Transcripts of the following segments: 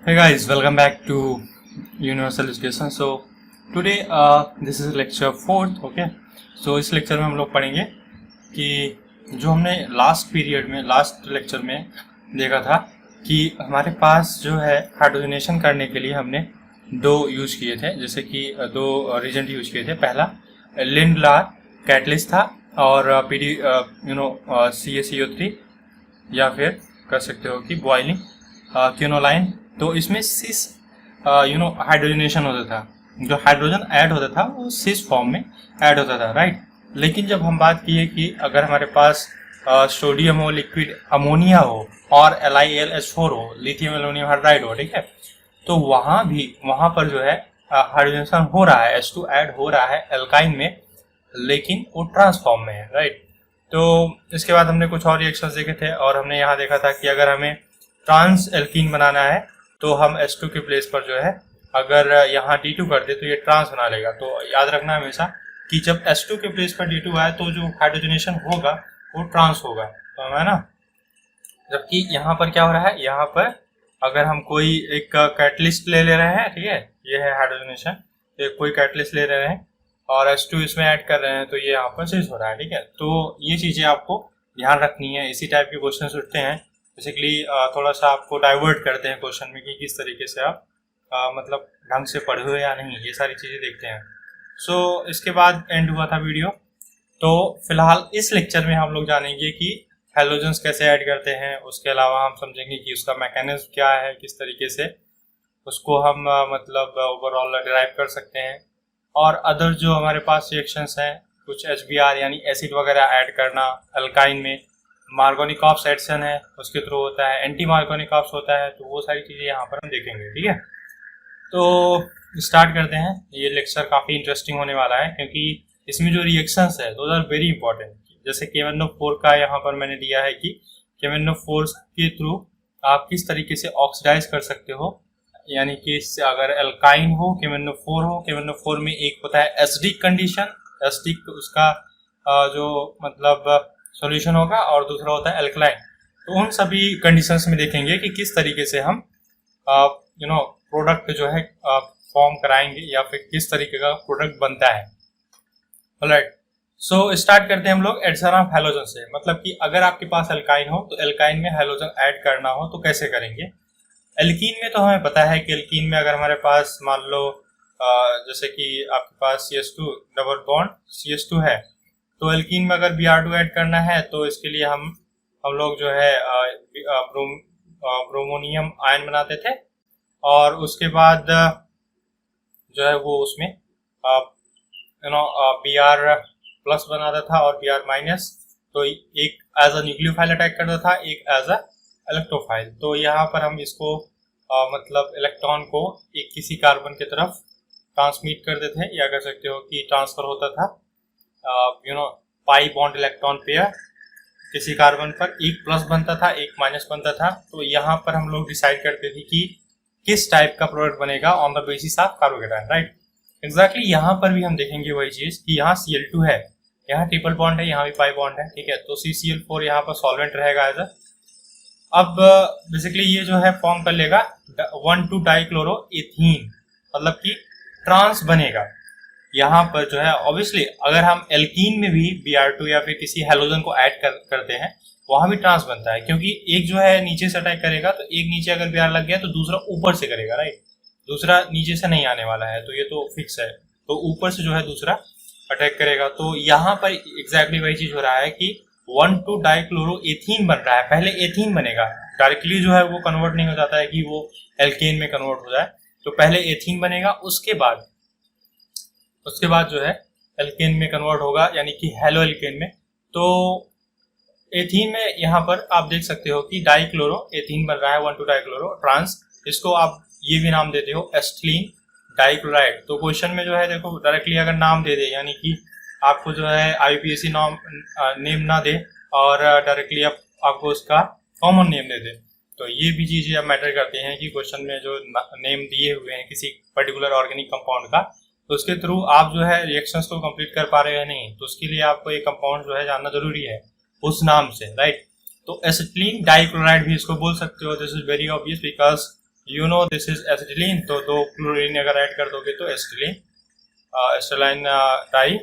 Hey guys, welcome back to Universal Education. So today this is lecture 4th. Okay, so इस lecture में हम लोग पढ़ेंगे कि जो हमने लास्ट लेक्चर में देखा था कि हमारे पास जो है हाइड्रोजनेशन करने के लिए हमने दो यूज किए थे, जैसे कि दो रीजेंट यूज किए थे। पहला लिंडलार कैटलिस्ट था और PD CaCO3 या फिर कर सकते हो कि बॉइलिंग क्विनोलाइन। तो इसमें सिस हाइड्रोजनेशन होता था, जो हाइड्रोजन ऐड होता था वो सिस फॉर्म में ऐड होता था, राइट। लेकिन जब हम बात किए कि अगर हमारे पास सोडियम हो, लिक्विड अमोनिया हो और LiAlH4 हो, लिथियम एल्युमिनियम हाइड्राइड हो, ठीक है, तो वहाँ पर जो है हाइड्रोजनेशन हो रहा है, H2 ऐड हो रहा है एल्काइन में, लेकिन वो ट्रांसफॉर्म में है, राइट। तो इसके बाद हमने कुछ और रिएक्शंस देखे थे और हमने यहाँ देखा था कि अगर हमें ट्रांस एल्कीन बनाना है तो हम H2 के प्लेस पर जो है अगर यहाँ D2 कर दे तो ये ट्रांस बना लेगा। तो याद रखना हमेशा कि जब H2 के प्लेस पर D2 आए तो जो हाइड्रोजनेशन होगा वो ट्रांस होगा, तो है ना। जबकि यहाँ पर क्या हो रहा है, यहाँ पर अगर हम कोई एक कैटलिस्ट ले रहे हैं, ठीक है, ये है हाइड्रोजनेशन, एक कोई कैटलिस्ट ले रहे हैं और H2 इसमें ऐड कर रहे हैं तो ये यहाँ पर चेंज हो रहा है, ठीक है। तो ये चीज़ें आपको ध्यान रखनी है। इसी टाइप के क्वेश्चन उठते हैं, बेसिकली थोड़ा सा आपको डाइवर्ट करते हैं क्वेश्चन में कि किस तरीके से आप मतलब ढंग से पढ़े हो या नहीं, ये सारी चीज़ें देखते हैं। सो इसके बाद एंड हुआ था वीडियो। तो फिलहाल इस लेक्चर में हम लोग जानेंगे कि हैलोजेंस कैसे ऐड करते हैं, उसके अलावा हम समझेंगे कि उसका मैकेनिज्म क्या है, किस तरीके से उसको हम मतलब ओवरऑल डिराइव कर सकते हैं, और अदर जो हमारे पास रिएक्शंस हैं, कुछ HBr यानी एसिड वगैरह ऐड करना अल्काइन में, मार्गोनिकॉप्स एडिशन है उसके थ्रू होता है, एंटी मार्गोनिकॉप्स होता है, तो वो सारी चीज़ें यहाँ पर हम देखेंगे, ठीक है। तो स्टार्ट करते हैं। ये लेक्चर काफ़ी इंटरेस्टिंग होने वाला है क्योंकि इसमें जो रिएक्शंस है दोज आर वेरी इंपॉर्टेंट। जैसे KMnO4 का यहाँ पर मैंने दिया है कि KMnO4 के थ्रू आप किस तरीके से ऑक्सीडाइज कर सकते हो, यानी कि अगर एल्काइन हो, KMnO4 हो, KMnO4 में एक होता है एसिडिक कंडीशन, एसिडिक उसका जो मतलब सॉल्यूशन होगा, और दूसरा होता है एल्कलाइन। तो उन सभी कंडीशंस में देखेंगे कि किस तरीके से हम प्रोडक्ट जो है फॉर्म कराएंगे या फिर किस तरीके का प्रोडक्ट बनता है। ऑलराइट, सो स्टार्ट करते हैं हम लोग एडिशन ऑफ हैलोजन से। मतलब कि अगर आपके पास एल्काइन हो तो एल्काइन में हैलोजन ऐड करना हो तो कैसे करेंगे। एल्कीन में तो हमें पता है कि एल्कीन में अगर हमारे पास मान लो जैसे कि आपके पास CH2 डबल बॉन्ड CH2 है, तो एल्कीन में अगर Br2 ऐड करना है तो इसके लिए हम लोग जो है ब्रोमोनियम आयन बनाते थे, और उसके बाद जो है वो उसमें Br प्लस बनाता था और Br माइनस, तो एक एज अ न्यूक्लियोफाइल अटैक करता था, एक एज अ इलेक्ट्रोफाइल। तो यहाँ पर हम इसको मतलब इलेक्ट्रॉन को एक किसी कार्बन की तरफ ट्रांसमिट करते थे, या कह सकते हो कि ट्रांसफर होता था पाई बॉन्ड इलेक्ट्रॉन पेयर किसी कार्बन पर, एक प्लस बनता था, एक माइनस बनता था। तो यहाँ पर हम लोग डिसाइड करते थे कि किस टाइप का प्रोडक्ट बनेगा on the basis of carbocation, right. Exactly यहाँ पर भी हम देखेंगे वही चीज कि यहाँ Cl2 है, यहाँ ट्रिपल बॉन्ड है, यहाँ भी पाई बॉन्ड है, ठीक है। तो CCl4 यहाँ पर सॉल्वेंट रहेगा एज अ। अब बेसिकली ये जो है फॉर्म कर लेगा 1,2-डाइक्लोरोएथीन, मतलब कि ट्रांस बनेगा। यहाँ पर जो है ऑब्वियसली अगर हम एल्कीन में भी Br2 या फिर किसी हैलोजन को ऐड करते हैं वहाँ भी ट्रांस बनता है, क्योंकि एक जो है नीचे से अटैक करेगा, तो एक नीचे अगर Br लग गया तो दूसरा ऊपर से करेगा, राइट। दूसरा नीचे से नहीं आने वाला है, तो ये तो फिक्स है, तो ऊपर से जो है दूसरा अटैक करेगा। तो यहाँ पर एग्जैक्टली वही चीज हो रहा है कि 1,2-डाइक्लोरोएथीन बन रहा है, पहले एथीन बनेगा, डायरेक्टली जो है वो कन्वर्ट नहीं हो जाता है कि वो एल्केन में कन्वर्ट हो जाए, तो पहले एथीन बनेगा, उसके बाद जो है एल्केन में कन्वर्ट होगा, यानी कि हेलो एल्केन में। तो एथीन में यहाँ पर आप देख सकते हो कि डाइक्लोरोएथीन बन रहा है, 1,2-डाइक्लोरो ट्रांस, इसको आप ये भी नाम देते हो एसिटिलीन डाइक्लोराइड। तो क्वेश्चन में जो है देखो डायरेक्टली अगर नाम दे दे, यानी कि आपको जो है IUPAC नेम ना दे और डायरेक्टली आपको उसका कॉमन नेम दे दे, तो ये भी चीज़ें अब मैटर करती हैं कि क्वेश्चन में जो नेम दिए हुए हैं किसी पर्टिकुलर ऑर्गेनिक कंपाउंड का, तो उसके थ्रू आप जो है रिएक्शंस को कंप्लीट कर पा रहे हैं नहीं, तो उसके लिए आपको ये कंपाउंड जो है जानना जरूरी है उस नाम से, राइट। तो एसिटिलीन डाइक्लोराइड भी इसको बोल सकते हो। This is very obvious because you know this is acetylene, तो 2 क्लोरीन अगर ऐड कर दोगे तो एसिटिलीन एसिटाइलिन डाई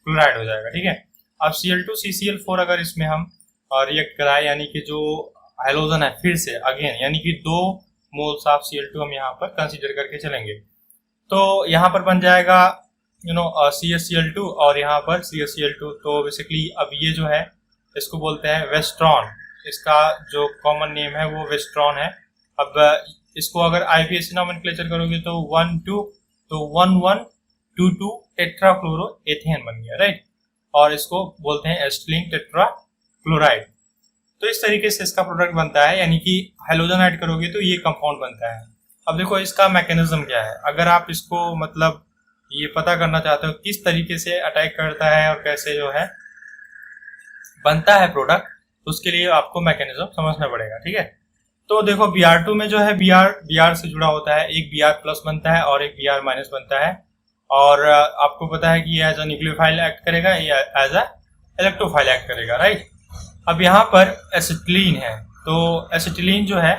क्लोराइड हो जाएगा, ठीक है। अब Cl2 CCl4 अगर इसमें हम रिएक्ट कराए, यानी कि जो हाइड्रोजन है फिर से अगेन, यानी कि 2 मोल्स ऑफ Cl2 हम यहाँ पर कंसीडर करके चलेंगे, तो यहाँ पर बन जाएगा CaCl2 और यहाँ पर CaCl2। तो बेसिकली अब ये जो है इसको बोलते हैं वेस्ट्रॉन, इसका जो कॉमन नेम है वो वेस्ट्रॉन है। अब इसको अगर IUPAC नोमेनक्लेचर करोगे तो 1,2 तो 1,1,2,2 टेट्राक्लोरोएथेन बन गया, राइट। और इसको बोलते हैं एसिटिलीन टेट्राक्लोराइड। तो इस तरीके से इसका प्रोडक्ट बनता है, यानी कि हाइड्रोजन ऐड करोगे तो ये कंपाउंड बनता है। अब देखो इसका मैकेनिज्म क्या है, अगर आप इसको मतलब ये पता करना चाहते हो किस तरीके से अटैक करता है और कैसे जो है बनता है प्रोडक्ट, तो उसके लिए आपको मैकेनिज्म समझना पड़ेगा, ठीक है। तो देखो Br2 में जो है Br से जुड़ा होता है, एक Br प्लस बनता है और एक Br माइनस बनता है, और आपको पता है कि ये एज अ न्यूक्लियोफाइल एक्ट करेगा, ये एज अ इलेक्ट्रोफाइल एक्ट करेगा, राइट। अब यहाँ पर एसिटिलीन है, तो एसिटिलीन जो है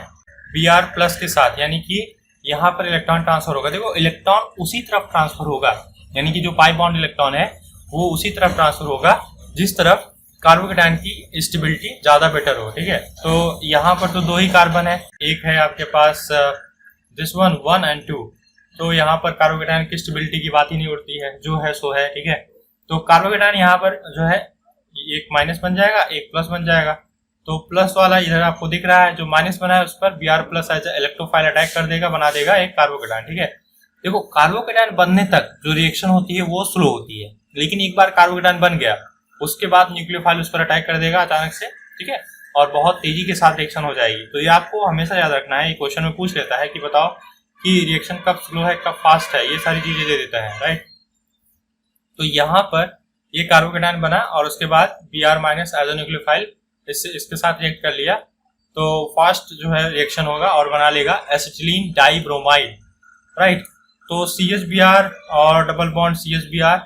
Br प्लस के साथ, यानी कि यहाँ पर इलेक्ट्रॉन ट्रांसफर होगा। देखो इलेक्ट्रॉन उसी तरफ ट्रांसफर होगा, यानी कि जो पाई बॉन्ड इलेक्ट्रॉन है वो उसी तरफ ट्रांसफर होगा जिस तरफ कार्बोकेटायन की स्टेबिलिटी ज्यादा बेटर हो, ठीक है। तो यहाँ पर तो 2 ही कार्बन है, एक है आपके पास दिस 1 and 2, तो यहाँ पर कार्बोकेटायन की स्टेबिलिटी की बात ही नहीं उठती है, जो है सो है, ठीक है। तो कार्बोकेटायन यहाँ पर जो है एक माइनस बन जाएगा, एक प्लस बन जाएगा। तो प्लस वाला इधर आपको दिख रहा है, जो माइनस बना है उस पर Br plus as electrophile attack कर देगा, बना देगा एक कार्बोकेटायन, ठीक है। देखो कार्बोकेटायन बनने तक जो रिएक्शन होती है वो स्लो होती है, लेकिन एक बार कार्बोकेटायन बन गया उसके बाद न्यूक्लियोफाइल उस पर अटैक कर देगा अचानक से, ठीक है, और बहुत तेजी के साथ रिएक्शन हो जाएगी। तो ये आपको हमेशा याद रखना है, ये क्वेश्चन में पूछ लेता है कि बताओ कि रिएक्शन कब स्लो है कब फास्ट है, ये सारी चीजें दे देता है, राइट। तो यहाँ पर ये कार्बोकेटायन बना और उसके बाद Br minus as a nucleophile इसके साथ रिएक्ट कर लिया, तो फास्ट जो है रिएक्शन होगा और बना लेगा एसिटिलीन डाइब्रोमाइड, राइट। तो CHBr और डबल बॉन्ड CHBr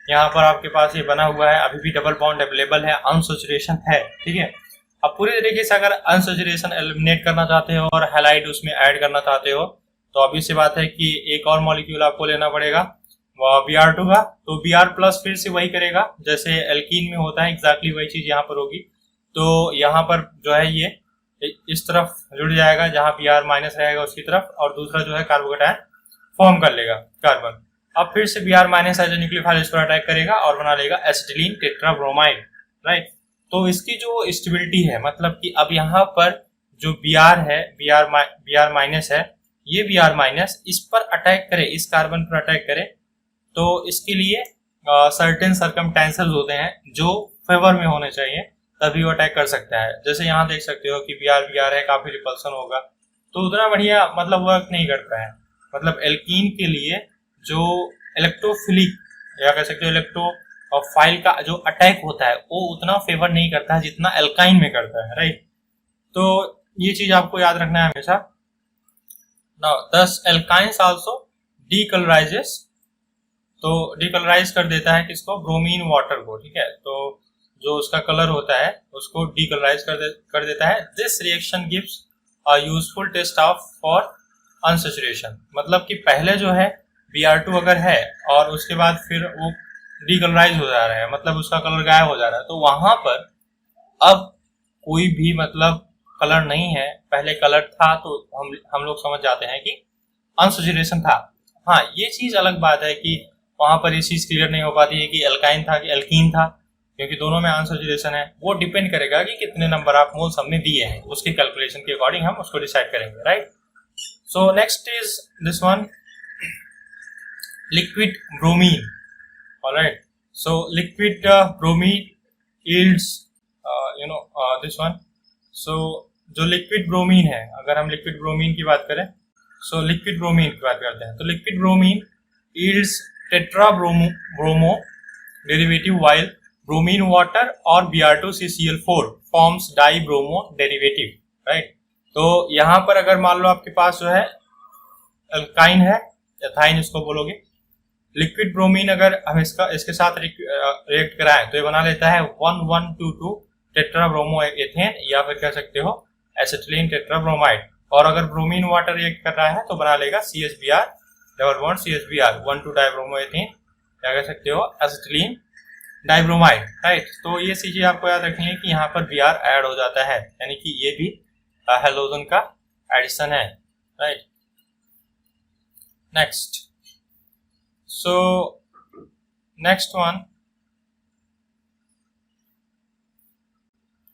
यहाँ पर आपके पास ये बना हुआ है, अभी भी डबल बॉन्ड अवेलेबल है, अनसैचुरेशन है, ठीक है। अब पूरी तरीके से अगर अनसैचुरेशन एलिमिनेट करना चाहते हो और हैलाइड उसमें ऐड करना चाहते हो, तो अभी से बात है कि एक और मॉलिक्यूल आपको लेना पड़ेगा Br2 का। तो Br प्लस फिर से वही करेगा जैसे एल्कीन में होता है, एग्जैक्टली वही चीज यहाँ पर होगी। तो यहाँ पर जो है ये इस तरफ जुड़ जाएगा जहाँ Br माइनस रहेगा उसकी तरफ, और दूसरा जो है कार्बोकेटायन फॉर्म कर लेगा कार्बन। अब फिर से Br माइनस एज न्यूक्लियोफाइल इस पर अटैक करेगा और बना लेगा एसिटिलीन टेट्राब्रोमाइड, राइट। तो इसकी जो स्टेबिलिटी है, मतलब कि अब यहाँ पर जो Br है, Br माइनस है, ये Br माइनस इस पर अटैक करे, इस कार्बन पर अटैक करे, तो इसके लिए सर्टेन सर्कमस्टेंसेस होते हैं जो फेवर में होने चाहिए, तभी वो अटैक कर सकता है। जैसे यहाँ देख सकते हो कि Br है, काफी रिपल्सन होगा, तो उतना बढ़िया मतलब वर्क नहीं करता है। मतलब एल्कीन के लिए जो इलेक्ट्रोफिलिक या कह सकते हो इलेक्ट्रोफाइल का जो अटैक होता है वो उतना फेवर नहीं करता है जितना एल्काइन में करता है, राइट। तो ये चीज आपको याद रखना है हमेशा। नाउ दस एल्काइंस आल्सो डीकलराइजेस, तो डीकलराइज कर देता है किसको, ब्रोमीन वाटर को, ठीक है। तो जो उसका कलर होता है उसको डीकलराइज कर देता है। This reaction gives a useful test of for unsaturation, मतलब कि पहले जो है Br2 अगर है और उसके बाद फिर वो डीकलराइज हो जा रहा है, मतलब उसका कलर गायब हो जा रहा है, तो वहां पर अब कोई भी मतलब कलर नहीं है, पहले कलर था, तो हम लोग समझ जाते हैं कि अनसैचुरेशन था। हाँ, ये चीज अलग बात है कि वहां पर ये चीज क्लियर नहीं हो पाती है कि एल्काइन था कि एल्कीन था, क्योंकि दोनों में अनसैचुरेशन है। वो डिपेंड करेगा कि कितने नंबर ऑफ मोल्स हमने दिए हैं, उसके कैलकुलेशन के अकॉर्डिंग हम उसको डिसाइड करेंगे, right. So next is this one, liquid bromine, all right. So liquid bromine yields this one. So जो liquid bromine है, अगर हम liquid bromine की बात करें, so liquid bromine की बात करते हैं, तो liquid bromine yields tetrabromo derivative, while bromine water और Br2CCl4 forms dibromo derivative, right. तो यहाँ पर अगर मान लो आपके पास जो है अल्काइन है, एथाइन इसको बोलोगे, लिक्विड ब्रोमीन अगर हम इसके साथ रिएक्ट कराएं तो ये बना लेता है 1,1,2,2 टेट्राब्रोमो एथेन, या फिर कह सकते हो एसिटिलीन टेट्राब्रोमाइड। और अगर ब्रोमीन वाटर रिएक्ट कर रहा है तो बना लेगा CH Br double bond CH Br 1,2 डाइब्रोमोएथेन, क्या कह सकते हो एसिटिलीन डाइब्रोमाइड, राइट। तो ये चीजें आपको याद रखनी है कि यहाँ पर Br ऐड हो जाता है, यानी कि ये भी हेलोजन का एडिशन है, right. Next, so next one,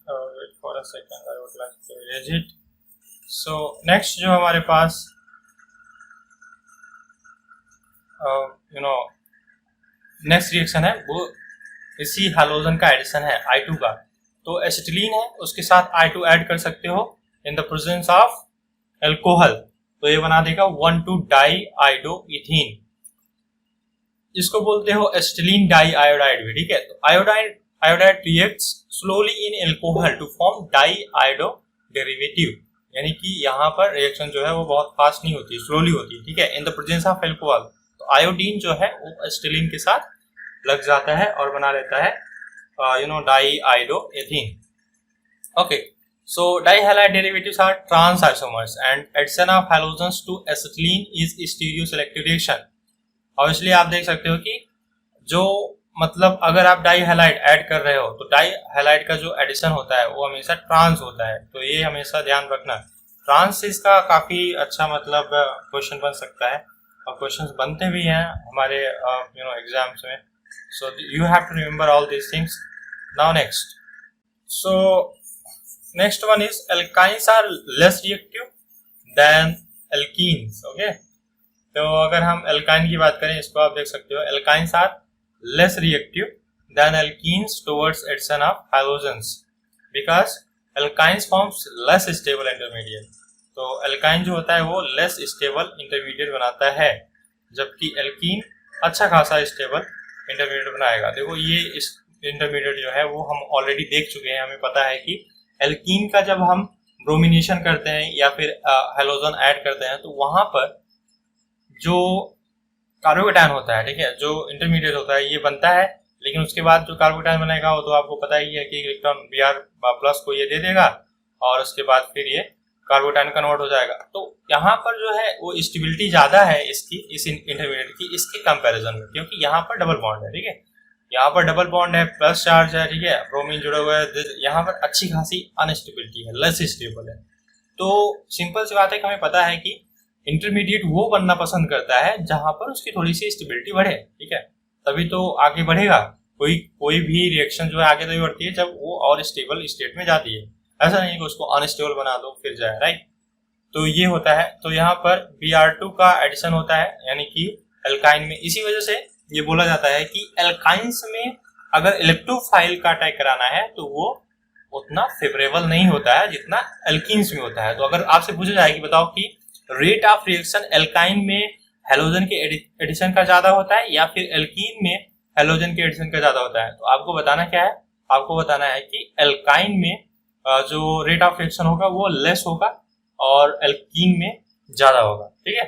wait for a second, I would like to erase it. So next जो हमारे पास नेक्स्ट रिएक्शन है वो इसी हैलोजन का एडिशन है I2 का। तो एसिटिलीन है, उसके साथ I2 ऐड कर सकते हो इन द प्रेजेंस ऑफ एल्कोहल, तो ये बना देगा 1,2 डाई आयोडोइथीन, जिसको बोलते हो एसिटिलीन डाई आयोडाइड भी, ठीक है। तो iodide reacts slowly in alcohol to form di iodo derivative, यानी कि यहाँ पर रिएक्शन जो है वो बहुत फास्ट नहीं होती, स्लोली होती है, ठीक है, इन द प्रेजेंस ऑफ एल्कोहल। तो आयोडीन जो है वो एसिटिलीन के साथ लग जाता है और बना लेता है diiodoethene. Okay, so dihalide derivatives are trans isomers and addition of halogens to acetylene is stereoselective reaction। Obviously आप देख सकते हो कि जो मतलब अगर आप डाइहैलाइड ऐड कर रहे हो तो डाइहैलाइड का जो एडिशन होता है वो हमेशा ट्रांस होता है, तो ये हमेशा ध्यान रखना। ट्रांस इसका काफी अच्छा मतलब क्वेश्चन बन सकता है और क्वेश्चंस बनते भी हैं हमारे एग्जाम्स में, so you have to remember all these things. Now next, so next one is alkynes are less reactive than alkenes, okay। तो अगर हम alkyne की बात करें, इसको आप देख सकते हो, alkynes are less reactive than alkenes towards addition of halogens because alkynes forms less stable intermediate। तो alkyne जो होता है वो less stable intermediate बनाता है, जबकि alkene अच्छा खासा stable intermediate बनाएगा। देखो ये इस intermediate जो है वो हम ऑलरेडी देख चुके हैं, हमें पता है कि एल्कीन का जब हम ब्रोमिनेशन करते हैं या फिर हेलोजन ऐड करते हैं तो वहां पर जो कार्बोकेटायन होता है, ठीक है, जो इंटरमीडिएट होता है ये बनता है, लेकिन उसके बाद जो कार्बोकेटायन बनेगा वो तो आपको पता ही है कि इलेक्ट्रॉन Br+ को ये दे देगा और उसके बाद फिर ये कार्बोकेटायन कन्वर्ट हो जाएगा। तो यहाँ पर जो है वो स्टेबिलिटी ज्यादा है इसकी, इस इंटरमीडिएट की, इसके कंपैरिजन में, क्योंकि यहाँ पर डबल बॉन्ड है, ठीक है, यहाँ पर डबल बॉन्ड है, प्लस चार्ज है, ठीक है, ब्रोमीन जुड़ा हुआ है, यहाँ पर अच्छी खासी अनस्टेबिलिटी है, लेस स्टेबल है। तो सिंपल सी बात है कि हमें पता है कि इंटरमीडिएट वो बनना पसंद करता है जहां पर उसकी थोड़ी सी स्टेबिलिटी बढ़े, ठीक है, तभी तो आगे बढ़ेगा। कोई भी रिएक्शन जो है आगे तभी बढ़ती है जब वो और स्टेबल स्टेट में जाती है, ऐसा नहीं कि उसको अनस्टेबल बना दो फिर जाए, राइट। तो ये होता है, तो यहाँ पर Br2 का एडिशन होता है, यानी कि एल्काइन में। इसी वजह से ये बोला जाता है कि एल्काइंस में अगर इलेक्ट्रोफाइल का अटैक कराना है तो वो उतना फेवरेबल नहीं होता है जितना एल्कीन्स में होता है। तो अगर आपसे पूछा जाए कि बताओ कि रेट ऑफ रिएक्शन एल्काइन में हेलोजन के एडिशन का ज्यादा होता है या फिर एल्कीन में हेलोजन के एडिशन का ज्यादा होता है, तो आपको बताना क्या है, आपको बताना है कि एल्काइन में जो रेट ऑफ रिएक्शन होगा वो लेस होगा और एल्कीन में ज्यादा होगा, ठीक है,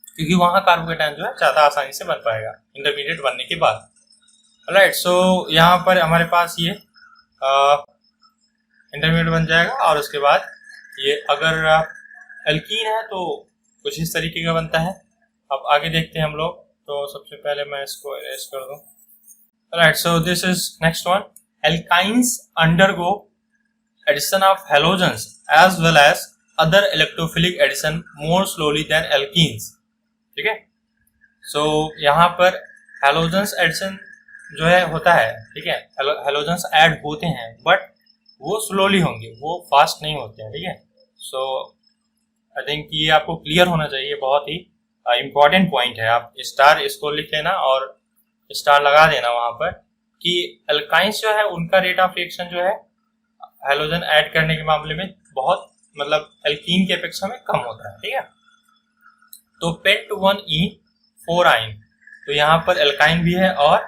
क्योंकि वहां कार्बोकेटायन जो है ज्यादा आसानी से बन पाएगा इंटरमीडिएट बनने के बाद, राइट। सो यहाँ पर हमारे पास ये इंटरमीडिएट बन जाएगा और उसके बाद ये अगर एल्कीन है तो कुछ इस तरीके का बनता है। अब आगे देखते हैं हम लोग, तो सबसे पहले मैं इसको इरेज कर दूं, right. So this is next one, alkynes undergo addition of halogens as well as other electrophilic addition more slowly than alkenes, ठीक है। सो यहाँ पर हेलोजेंस एडिशन जो है होता है, ठीक है, हेलोजेंस ऐड होते हैं बट वो स्लोली होंगे, वो फास्ट नहीं होते हैं, ठीक है। सो आई थिंक ये आपको क्लियर होना चाहिए, बहुत ही इम्पॉर्टेंट पॉइंट है। आप स्टार इसको लिख लेना और स्टार लगा देना वहां पर कि एल्काइंस जो है उनका रेट ऑफ रिएक्शन जो है हेलोजन ऐड करने के मामले में बहुत मतलब एल्कीन की अपेक्षा में कम होता है, ठीक है। तो Pent2 4 तो यहाँ पर एल्काइन भी है और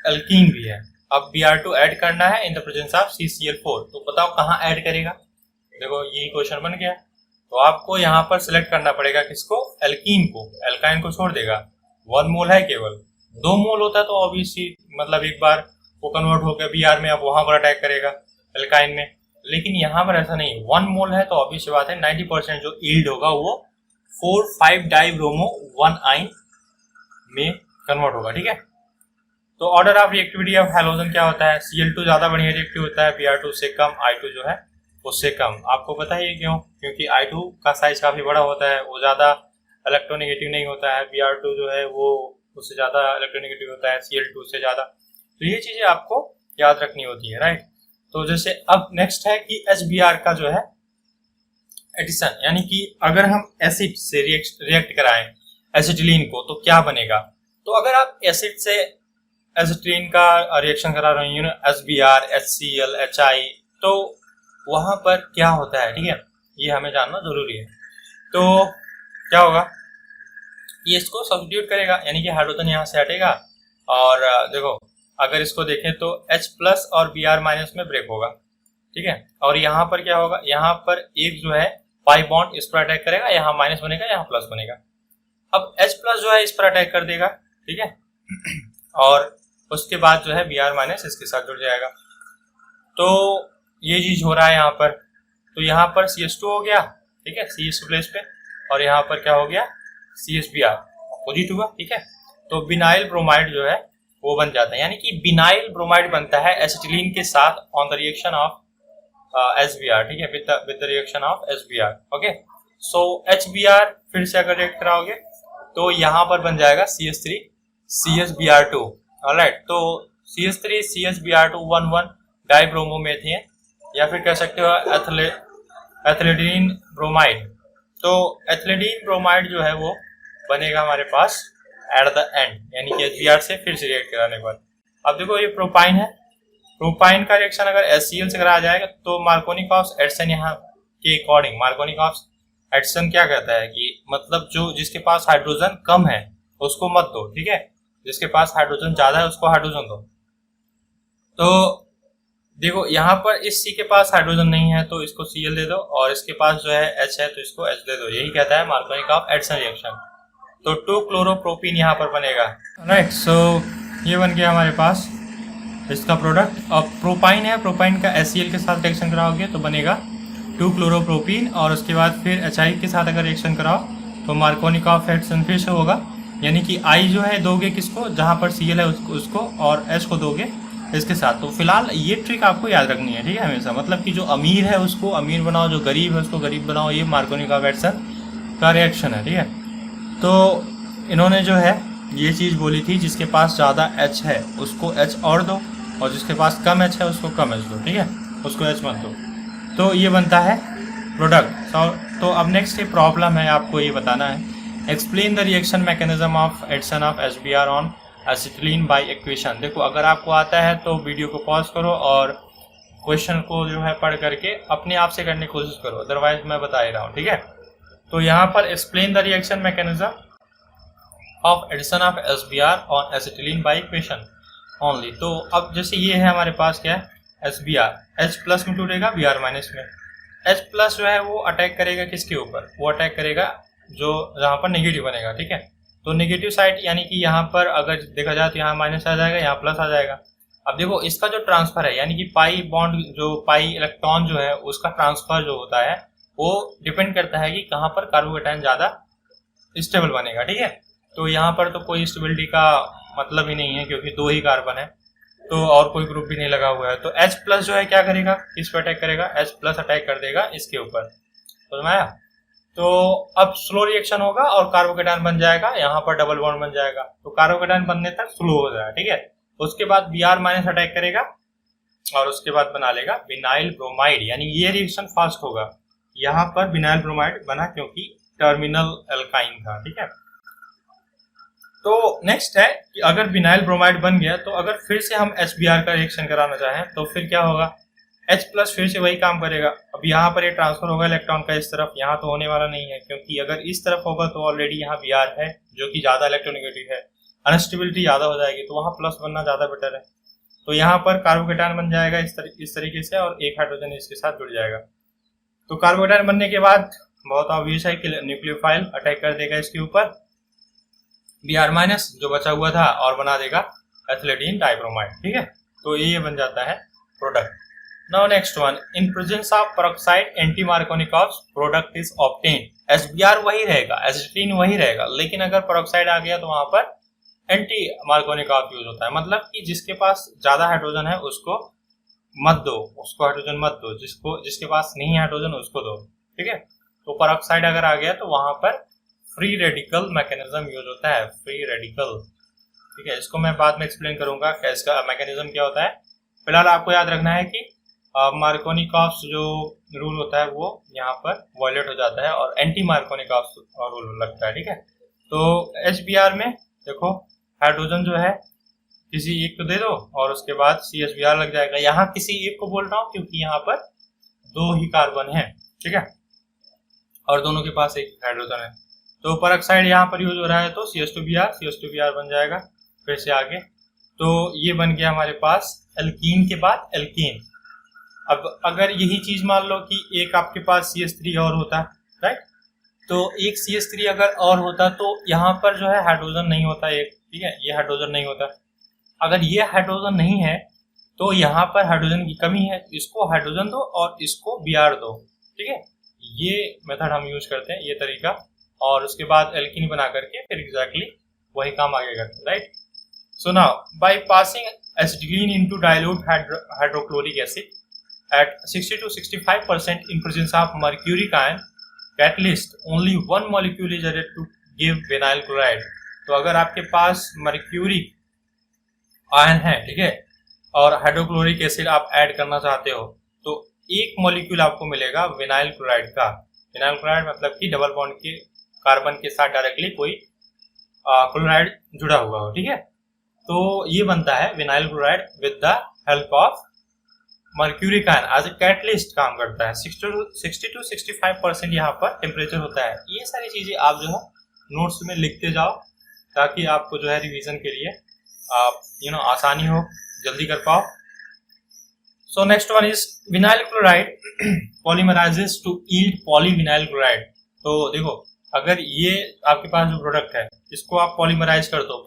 एल्कीन भी है। अब Br2 ऐड करना है इन द प्रेजेंस ऑफ CCl4, तो बताओ कहाँ ऐड करेगा, देखो यही क्वेश्चन बन गया। तो आपको यहाँ पर सिलेक्ट करना पड़ेगा किसको, एल्कीन को, एल्काइन को छोड़ देगा। 1 मोल है केवल, 2 मोल होता तो ऑब्वियसली मतलब एक बार वो कन्वर्ट हो गया Br में, अब वहां पर अटैक करेगा एल्काइन में, लेकिन यहाँ पर ऐसा नहीं, 1 मोल है तो ऑब्वियस बात है 90% जो यील्ड होगा वो 4,5 डाइब्रोमो 1 आइन में कन्वर्ट होगा। ठीक है, तो order of reactivity of halogen क्या होता है, Cl2 ज्यादा बढ़िया रिएक्टिव होता है, Br2 से कम, I2 जो है उससे कम। आपको पता है क्यों, क्योंकि I2 का साइज काफी बड़ा होता है, वो ज्यादा इलेक्ट्रोनेगेटिव नहीं होता है, Br2 जो है वो उससे ज्यादा इलेक्ट्रोनेगेटिव होता है Cl2 से ज्यादा। तो ये चीजें आपको याद रखनी होती है, राइट। तो जैसे अब नेक्स्ट है कि HBr का जो है एडिशन, यानी कि अगर हम एसिड से रिएक्ट कराएं एसिटिलीन को तो क्या बनेगा। तो अगर आप एसिड से एसिटिलीन का रिएक्शन करा रहे हैं, HBr, HCl, HI, तो वहां पर क्या होता है, ठीक है, ये हमें जानना जरूरी है। तो क्या होगा, ये इसको सब्स्टिट्यूट करेगा, यानी कि हाइड्रोजन यहाँ से हटेगा और देखो अगर इसको देखें तो H+ और Br- में ब्रेक होगा। ठीक है, और यहाँ पर क्या होगा, यहाँ पर एक जो है पाई बॉन्ड इस पर अटैक करेगा, यहाँ माइनस बनेगा, यहाँ प्लस बनेगा। अब H+ जो है इस पर अटैक कर देगा, ठीक है, और उसके बाद जो है Br- इसके साथ जुड़ जाएगा। तो ये चीज हो रहा है यहाँ पर। तो यहाँ पर CH2 हो गया, ठीक है, CH2 प्लेस पे, और यहाँ पर क्या हो गया, CHBr अपोजिट हुआ। ठीक है, तो बिनाइल ब्रोमाइड जो है वो बन जाता है, यानी कि बिनाइल ब्रोमाइड बनता है एसिटिलीन के साथ on the reaction of HBr। ठीक है, with the reaction of HBr। Okay, so HBr फिर से अगर रिएक्ट कराओगे तो यहाँ पर बन जाएगा CH3 CHBr2। ऑलराइट, तो CH3 CHBr2 1,1 डाइब्रोमोमेथेन, या फिर कह सकते हो एथिलीन ब्रोमाइड। तो एथिलीन ब्रोमाइड जो है वो बनेगा हमारे पास एट द एंड, यानी कि HBr से फिर से रिएक्ट कराने के बाद। अब देखो ये प्रोपाइन है, प्रोपाइन का रिएक्शन अगर HCl से कराया जाएगा तो मार्कोनिकॉफ एडिशन यहाँ के अकॉर्डिंग, मार्कोनिकॉफ एडिशन क्या कहता है कि मतलब जो जिसके पास हाइड्रोजन कम है उसको मत दो, ठीक है, जिसके पास हाइड्रोजन ज्यादा है उसको हाइड्रोजन दो। तो देखो यहाँ पर इस C के पास हाइड्रोजन नहीं है तो इसको Cl दे दो, और इसके पास जो है H है तो इसको H दे दो, यही कहता है मार्कोनिकॉफ एडिशन रिएक्शन। तो 2-क्लोरोप्रोपीन यहाँ पर बनेगा, राइट। सो ये बन गया हमारे पास इसका प्रोडक्ट। अब प्रोपाइन है, प्रोपाइन का HCl के साथ रिएक्शन कराओगे तो बनेगा 2-क्लोरोप्रोपीन, और उसके बाद फिर HI के साथ अगर रिएक्शन कराओ तो मार्कोनिकॉफ एडिशन फिर से होगा, यानी कि I जो है दोगे किसको, जहाँ पर Cl है उसको, और H को दोगे इसके साथ। तो फिलहाल ये ट्रिक आपको याद रखनी है, ठीक है, हमेशा, मतलब कि जो अमीर है उसको अमीर बनाओ, जो गरीब है उसको गरीब बनाओ, ये मार्कोनिकॉफ एडिशन का रिएक्शन है, ठीक है। तो इन्होंने जो है ये चीज़ बोली थी, जिसके पास ज़्यादा H है उसको H और दो, और जिसके पास कम H है उसको कम H दो, ठीक है, उसको H मत दो। तो ये बनता है प्रोडक्ट। तो अब नेक्स्ट ये प्रॉब्लम है, आपको ये बताना है, explain the reaction mechanism of addition of HBr on acetylene by equation. देखो अगर आपको आता है तो वीडियो को पॉज करो और क्वेश्चन को जो है पढ़ करके अपने आप से करने की कोशिश करो, अदरवाइज मैं बता ही रहा हूँ, ठीक है। तो यहाँ पर explain the reaction mechanism of addition of HBr on acetylene by equation only. तो अब जैसे ये है हमारे पास क्या है, HBr H+ में टूटेगा Br- में। H+ जो है वो अटैक करेगा किसके ऊपर, वो अटैक करेगा जो जहाँ पर नेगेटिव बनेगा, ठीक है। तो नेगेटिव साइड यानी कि यहाँ पर अगर देखा जाए तो यहाँ माइनस आ जाएगा, यहाँ प्लस आ जाएगा। अब देखो इसका जो ट्रांसफर है, यानी कि पाई बॉन्ड जो पाई इलेक्ट्रॉन जो है उसका ट्रांसफर जो होता है वो डिपेंड करता है कि कहाँ पर कार्बोकेटायन ज्यादा स्टेबल बनेगा, ठीक है। तो यहाँ पर तो कोई स्टेबिलिटी का मतलब ही नहीं है क्योंकि 2 ही कार्बन है, तो और कोई ग्रुप भी नहीं लगा हुआ है। तो H+ जो है क्या करेगा, किस पर अटैक करेगा, H+ अटैक कर देगा इसके ऊपर, समझ में आया। तो अब स्लो रिएक्शन होगा और कार्बोकेटायन बन जाएगा, यहाँ पर डबल बॉन्ड बन जाएगा, तो कार्बोकेटायन बनने तक स्लो हो जाएगा, ठीक है। उसके बाद Br- अटैक करेगा और उसके बाद बना लेगा बिनाइल ब्रोमाइड, यानी ये रिएक्शन फास्ट होगा। यहाँ पर बिनाइल ब्रोमाइड बना क्योंकि टर्मिनल एल्काइन था, ठीक है। तो नेक्स्ट है कि अगर बिनाइल ब्रोमाइड बन गया तो अगर फिर से हम HBr का रिएक्शन कराना चाहें तो फिर क्या होगा, H+ फिर से वही काम करेगा। अब यहाँ पर ये ट्रांसफर होगा इलेक्ट्रॉन का इस तरफ, यहाँ तो होने वाला नहीं है क्योंकि अगर इस तरफ होगा तो ऑलरेडी यहाँ Br है जो कि ज्यादा इलेक्ट्रोनेगेटिव है, अनस्टेबिलिटी ज्यादा हो जाएगी, तो वहाँ प्लस बनना ज्यादा बेटर है। तो यहाँ पर कार्बोकेटायन बन जाएगा इस तरीके से, और एक हाइड्रोजन इसके साथ जुड़ जाएगा। तो कार्बोकेटायन बनने के बाद बहुत ऑब्वियस है कि न्यूक्लियोफाइल अटैक कर देगा इसके ऊपर Br- जो बचा हुआ था, और बना देगा एथिलीन डाइब्रोमाइड, ठीक है। तो ये बन जाता है product. Now next one, in presence of peroxide anti Markovnikov product is obtain. SBR वही रहेगा, एसिटिलीन वही रहेगा, लेकिन अगर पेरोक्साइड आ गया तो वहां पर एंटी मार्कोनिकॉफ यूज होता है। मतलब कि जिसके पास ज्यादा हाइड्रोजन है उसको मत दो, उसको हाइड्रोजन मत दो, जिसके पास नहीं है हाइड्रोजन उसको दो, ठीक है। तो पेरोक्साइड अगर आ गया तो वहां पर फ्री रेडिकल मैकेनिज्म यूज होता है, फ्री रेडिकल, ठीक है। इसको मैं बाद में एक्सप्लेन करूंगा क्या इसका मैकेनिज्म क्या होता है। फिलहाल आपको याद रखना है कि मार्कोनिकॉफ जो रूल होता है वो यहाँ पर वायलेट हो जाता है और एंटी मार्कोनिकॉफ रूल लगता है, ठीक है। तो एचबीआर में देखो हाइड्रोजन जो है किसी एक को दे दो और उसके बाद CHBr लग जाएगा। यहाँ किसी एक को बोल रहा हूँ क्योंकि यहाँ पर दो ही कार्बन है, ठीक है, और दोनों के पास एक हाइड्रोजन है। तो पेरोक्साइड यहाँ पर यूज हो रहा है तो CH2Br बन जाएगा। फिर से आगे तो ये बन गया हमारे पास एल्कीन के बाद एल्कीन। अब अगर यही चीज मान लो कि एक आपके पास CH3 और होता, राइट, तो एक CH3 अगर और होता तो यहाँ पर जो है हाइड्रोजन नहीं होता एक, ठीक है, ये हाइड्रोजन नहीं होता। अगर ये हाइड्रोजन नहीं है तो यहाँ पर हाइड्रोजन की कमी है, इसको हाइड्रोजन दो और इसको Br दो, ठीक है। ये मेथड हम यूज करते हैं, ये तरीका, और उसके बाद एल्कीन बना करके फिर एग्जैक्टली वही काम आगे करते हैं, right. So now by passing acetylene into dilute hydrochloric acid at 60 to 65% in presence of mercuric ion catalyst, only one molecule is added to give vinyl chloride। तो अगर आपके पास मर्क्यूरिक आयन है, ठीक है, और हाइड्रोक्लोरिक एसिड आप add करना चाहते हो तो एक मॉलिक्यूल आपको मिलेगा विनाइल क्लोराइड का। विनाइल क्लोराइड मतलब कि डबल बॉन्ड के कार्बन के साथ डायरेक्टली कोई क्लोराइड जुड़ा हुआ हो, ठीक है। तो ये बनता है vinyl chloride with the help of mercuric ion as a catalyst काम करता है। 60 to 65% यहाँ पर टेम्परेचर होता है। ये सारी चीजें आप जो है नोट्स में लिखते जाओ ताकि आपको जो है रिवीजन के लिए आप आसानी हो, जल्दी कर पाओ। So next one is vinyl chloride polymerizes to yield polyvinyl chloride. तो देखो अगर ये आपके पास जो प्रोडक्ट है इसको आप पॉलीमराइज कर दो,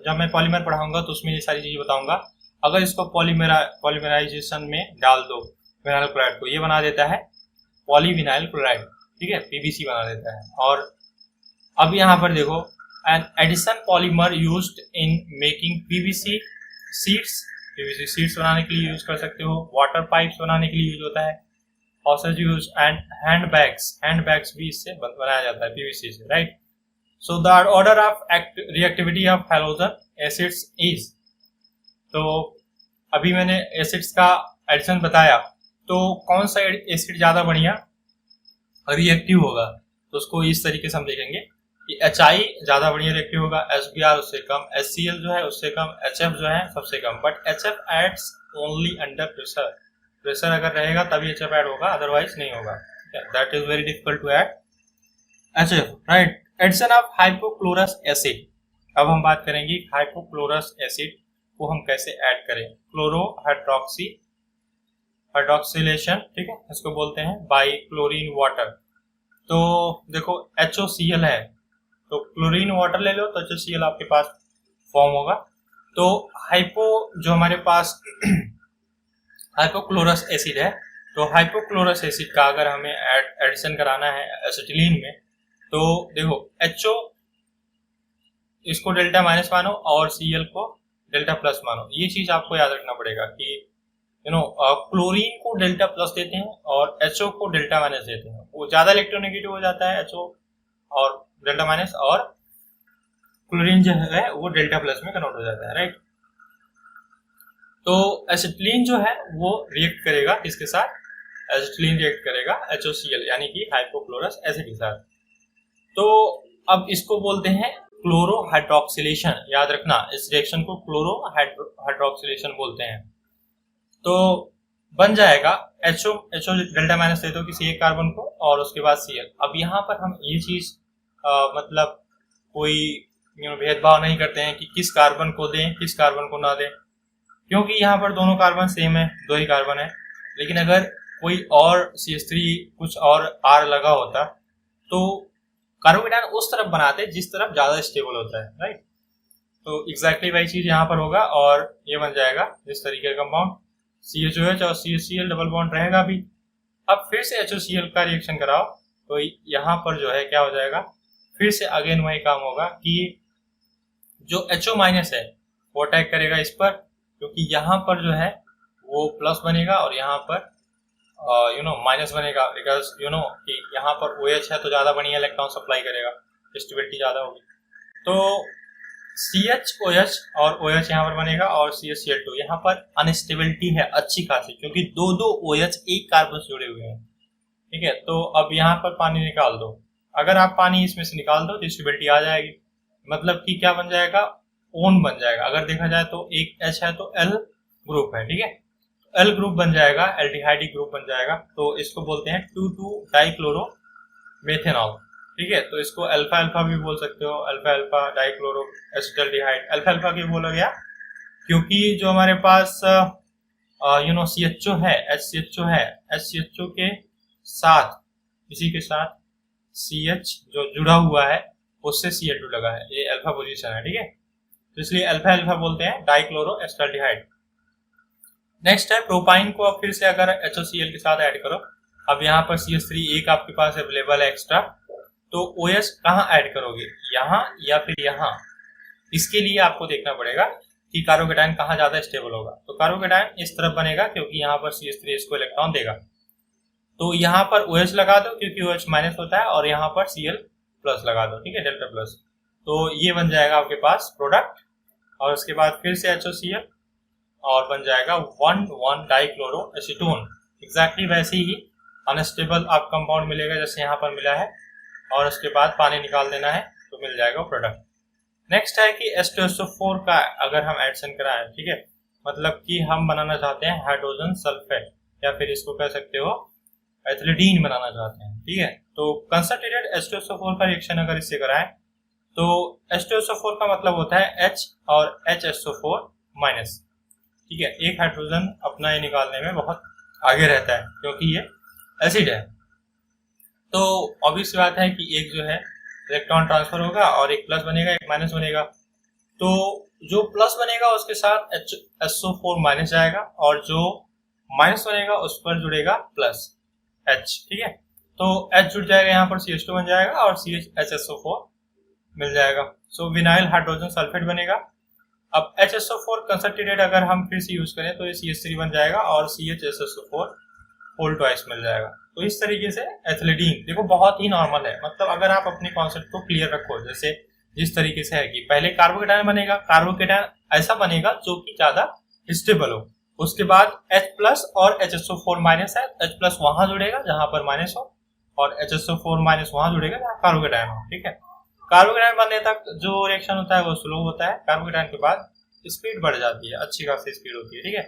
जब मैं पॉलीमर पढ़ाऊंगा तो उसमें ये सारी चीजें बताऊंगा। अगर इसको पॉलीमराइजेशन में डाल दो विनाइल क्लोराइड को, ये बना देता है पॉलीविनाइल क्लोराइड, ठीक है, PVC बना देता है। और अब यहाँ पर देखो an addition polymer used in making PVC sheets बनाने के लिए यूज कर सकते हो, वाटर पाइप्स बनाने के लिए यूज होता है, हॉसेज यूज एंड हैंडबैग्स भी इससे बनाया जाता है PVC से, right. So the order of reactivity of halogen acids is, तो अभी मैंने एसिड्स का एडिशन बताया, तो कौन सा एसिड ज्यादा बढ़िया रिएक्टिव होगा तो उसको इस तरीके से हम देखेंगे कि HI ज्यादा बढ़िया रिएक्टिव होगा, SBr उससे कम, HCl जो है उससे कम, HF जो है सबसे कम। But HF adds only under pressure, pressure अगर रहेगा तभी HF ऐड होगा, अदरवाइज नहीं होगा। That is very difficult to add HF, right. Addition of hypochlorous acid. अब हम बात करेंगे हाइपोक्लोरस एसिड को हम कैसे ऐड करें। क्लोरो हाइड्रोक्सिलेशन, ठीक है, इसको बोलते हैं बाई क्लोरीन वाटर। तो देखो HOCl है तो क्लोरीन वाटर ले लो तो HOCl आपके पास फॉर्म होगा। तो जो हमारे पास हाइपोक्लोरस एसिड है, तो हाइपोक्लोरस एसिड का अगर हमें एडिशन कराना है एसिटिलीन में तो देखो HO इसको डेल्टा माइनस मानो और Cl को डेल्टा प्लस मानो। ये चीज आपको याद रखना पड़ेगा कि क्लोरीन को डेल्टा प्लस देते हैं और HO को डेल्टा माइनस देते हैं, वो ज्यादा इलेक्ट्रोनेगेटिव हो जाता है HO और डेल्टा माइनस, और क्लोरीन जो है वो डेल्टा प्लस में कन्वर्ट हो जाता है, राइट। तो एसिटिलीन जो है वो रिएक्ट करेगा किसके साथ, एसिटिलीन रिएक्ट करेगा HOCl यानी कि हाइपोक्लोरस एसिड के साथ। तो अब इसको बोलते हैं क्लोरो हाइड्रोक्सिलेशन, याद रखना इस रिएक्शन को क्लोरो हाइड्रोक्सिलेशन बोलते हैं। तो बन जाएगा HO डेल्टा माइनस दे दो किसी एक कार्बन को और उसके बाद Cl। अब यहाँ पर हम ये चीज मतलब कोई भेदभाव नहीं करते हैं कि किस कार्बन को दें किस कार्बन को ना दें, क्योंकि यहाँ पर दोनों कार्बन सेम है, दो ही कार्बन है। लेकिन अगर कोई और CH3 कुछ और R लगा होता तो कार्बोकेटायन उस तरफ बनाते जिस तरफ ज्यादा स्टेबल होता है, राइट। तो एग्जैक्टली वही चीज यहाँ पर होगा और ये बन जाएगा इस तरीके का कंपाउंड CHOH और CHCl डबल बॉन्ड रहेगा भी। अब फिर से HOCl का रिएक्शन कराओ तो यहाँ पर जो है क्या हो जाएगा, फिर से अगेन वही काम होगा कि जो HO माइनस है वो अटैक करेगा इस पर, क्योंकि यहाँ पर जो है वो प्लस बनेगा और यहाँ पर माइनस बनेगा, बिकॉज कि यहाँ पर OH है तो ज़्यादा बढ़िया इलेक्ट्रॉन सप्लाई करेगा, स्टेबिलिटी ज़्यादा होगी। तो CHOH और OH यहाँ पर बनेगा और CHCl2 यहाँ पर अनस्टेबिलिटी है अच्छी खासी, क्योंकि दो OH एक कार्बन से जुड़े हुए हैं। ठीक है, तो अब यहाँ पर पानी निकाल दो, अगर आप पानी इसमें से निकाल दो तो स्टेबिलिटी आ जाएगी, मतलब कि क्या बन जाएगा, ओन बन जाएगा। अगर देखा जाए तो एक H है तो L ग्रुप है, ठीक है, L ग्रुप बन जाएगा, एल्डिहाइड ग्रुप बन जाएगा, तो इसको बोलते हैं 2,2 डाइक्लोरो मेथेनॉल। ठीक है, तो इसको अल्फा अल्फा भी बोल सकते हो, alpha alpha dichloro acetaldehyde. Alpha alpha क्यों बोला गया, क्योंकि जो हमारे पास CHO है, HCHO है, HCHO के साथ इसी के साथ CH जो जुड़ा हुआ है उससे Cl2 लगा है, ये अल्फा पोजीशन है। ठीक है, तो इसलिए अल्फा अल्फा बोलते हैं डाइक्लोरो एसिटाल्डिहाइड। नेक्स्ट है प्रोपाइन को अब फिर से अगर HOCl के साथ ऐड करो, अब यहाँ पर CH3 एक आपके पास अवेलेबल है एक्स्ट्रा, तो OH कहाँ ऐड करोगे, यहाँ या फिर यहाँ। इसके लिए आपको देखना पड़ेगा कि कार्बोकेटायन कहाँ ज्यादा स्टेबल होगा। तो कार्बोकेटायन इस तरफ बनेगा क्योंकि यहाँ पर CH3 इसको इलेक्ट्रॉन देगा, तो यहाँ पर OH लगा दो क्योंकि OH माइनस होता है, और यहाँ पर Cl प्लस लगा दो, ठीक है, डेल्टा प्लस। तो ये बन जाएगा आपके पास प्रोडक्ट, और उसके बाद फिर से HOCl और बन जाएगा 1,1 डाइक्लोरो एसीटोन। एग्जैक्टली वैसे ही अनस्टेबल आप कंपाउंड मिलेगा जैसे यहाँ पर मिला है, और उसके बाद पानी निकाल देना है तो मिल जाएगा प्रोडक्ट। नेक्स्ट है कि H2SO4 का अगर हम एडिशन कराएं, ठीक है, मतलब कि हम बनाना चाहते हैं हाइड्रोजन सल्फेट, या फिर इसको कह सकते हो एथिलीडीन बनाना चाहते हैं। ठीक है, तो कंसंट्रेटेड H2SO4 का रिएक्शन अगर इससे कराएं तो H2SO4 का मतलब होता है H और HSO4 माइनस। ठीक है, एक हाइड्रोजन अपना ये निकालने में बहुत आगे रहता है क्योंकि ये एसिड है। तो ऑब्वियस बात है कि एक जो है इलेक्ट्रॉन ट्रांसफर होगा और एक प्लस बनेगा एक माइनस बनेगा, तो जो प्लस बनेगा उसके साथ HSO4 माइनस जाएगा, और जो माइनस बनेगा उस पर जुड़ेगा प्लस H। ठीक है, तो H जुड़ जाएगा, यहाँ पर CH2 बन जाएगा और HSO4 मिल जाएगा। सो विनाइल हाइड्रोजन सल्फेट बनेगा। अब HSO4 कंसंट्रेटेड अगर हम फिर से यूज करें तो ये CH3 बन जाएगा और CHSO4 होल ट्वाइस मिल जाएगा। तो इस तरीके से एथिलीडीन देखो बहुत ही नॉर्मल है, मतलब अगर आप अपने कॉन्सेप्ट को क्लियर रखो, जैसे जिस तरीके से है कि पहले कार्बोकेटायन बनेगा, कार्बोकेटायन ऐसा बनेगा जो कि ज्यादा स्टेबल हो, उसके बाद H प्लस और HSO4 माइनस है, H प्लस वहां जुड़ेगा जहां पर माइनस हो, और HSO4 माइनस वहां जुड़ेगा जहां कार्बोकेटायन हो। ठीक है, कार्बोकेटायन बनने तक जो रिएक्शन होता है वो स्लो होता है, कार्बोकेटायन के बाद स्पीड बढ़ जाती है, अच्छी खासी स्पीड होती है। ठीक है,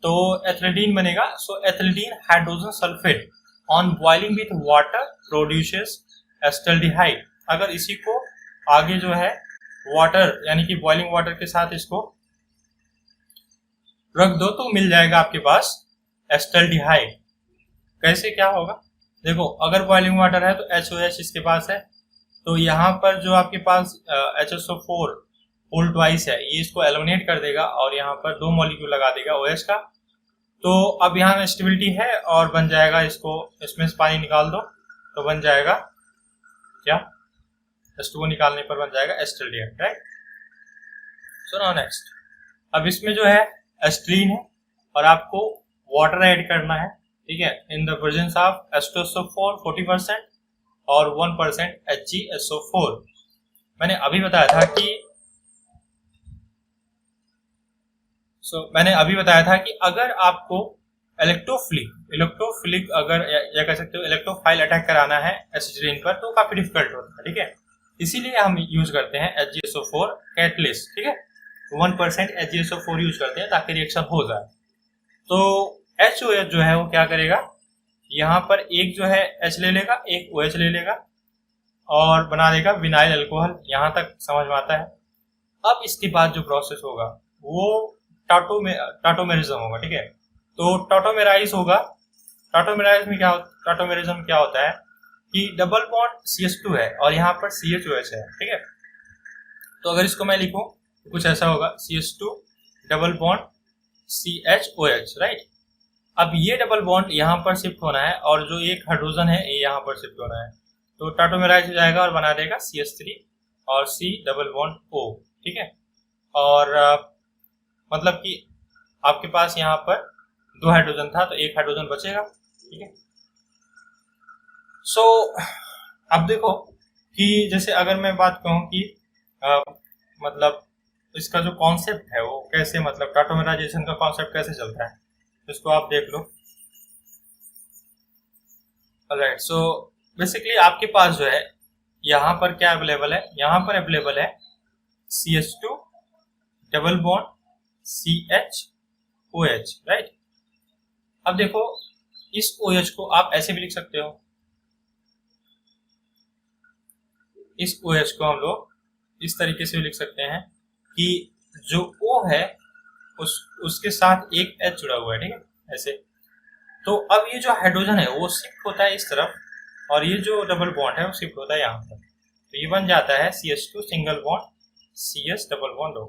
तो एथिलीडीन बनेगा। So ethylidene hydrogen sulphate on boiling with water produces acetaldehyde. अगर इसी को आगे जो है वाटर यानी कि बॉइलिंग वाटर के साथ इसको रख दो तो मिल जाएगा आपके पास एसिटाल्डिहाइड। कैसे क्या होगा, देखो अगर बॉइलिंग वाटर है तो HOH इसके पास है, तो यहाँ पर जो आपके पास HSO4 होल ट्वाइस है ये इसको एलिमिनेट कर देगा और यहाँ पर 2 मॉलिक्यूल लगा देगा OH का। तो अब यहाँ स्टेबिलिटी है और बन जाएगा, इसको इसमें से पानी निकाल दो तो बन जाएगा क्या, H2O निकालने पर बन जाएगा acetaldehyde, right. So now next, अब इसमें जो है एसिटिलीन है और आपको वाटर ऐड करना है। ठीक है, इन द प्रेजेंस ऑफ H2SO4 40% और 1% HgSO4। मैंने अभी बताया था कि अगर आपको इलेक्ट्रोफिलिक अगर या कह सकते हो इलेक्ट्रोफाइल अटैक कराना है एसिटिलीन पर तो काफी डिफिकल्ट होता है। ठीक है, इसीलिए हम यूज करते हैं HgSO4 कैटलिस्ट। ठीक है, 1% HgSO4 यूज करते हैं ताकि रिएक्शन हो जाए। तो HOH जो है वो क्या करेगा, यहाँ पर एक जो है H ले लेगा, एक OH ले लेगा और बना देगा विनाइल अल्कोहल। यहाँ तक समझ में आता है। अब इसके बाद जो प्रोसेस होगा वो टाटोमेरिज्म होगा। ठीक है, तो टाटोमेराइज होगा। टाटोमेरिज्म क्या होता है कि डबल बॉन्ड CH2 है और यहाँ पर CHOH है। ठीक है, तो अगर इसको मैं लिखूं तो कुछ ऐसा होगा, CH2 double bond CHOH, right. अब ये डबल बॉन्ड यहाँ पर शिफ्ट होना है और जो एक हाइड्रोजन है ये यहाँ पर शिफ्ट होना है, तो टाटोमेराइज हो जाएगा और बना देगा CH3 और C डबल बॉन्ड O, ठीक है। और मतलब कि आपके पास यहाँ पर 2 हाइड्रोजन था तो एक हाइड्रोजन बचेगा, ठीक है। सो अब देखो कि जैसे अगर मैं बात कहूँ कि मतलब इसका जो कॉन्सेप्ट है वो कैसे, मतलब टाटोमेराइजेशन का कॉन्सेप्ट कैसे चलता है, इसको आप देख लो। ऑलराइट, सो बेसिकली आपके पास जो है यहाँ पर क्या अवेलेबल है, यहाँ पर अवेलेबल है CH2 double bond CHOH, right. अब देखो इस OH को आप ऐसे भी लिख सकते हो, इस OH को हम लोग इस तरीके से भी लिख सकते हैं कि जो O है उसके साथ एक H जुड़ा हुआ है, ठीक है, ऐसे। तो अब ये जो हाइड्रोजन है वो शिफ्ट होता है इस तरफ और ये जो डबल बॉन्ड है वो शिफ्ट होता है यहाँ पर, तो ये बन जाता है CH2 single bond CS double bond O।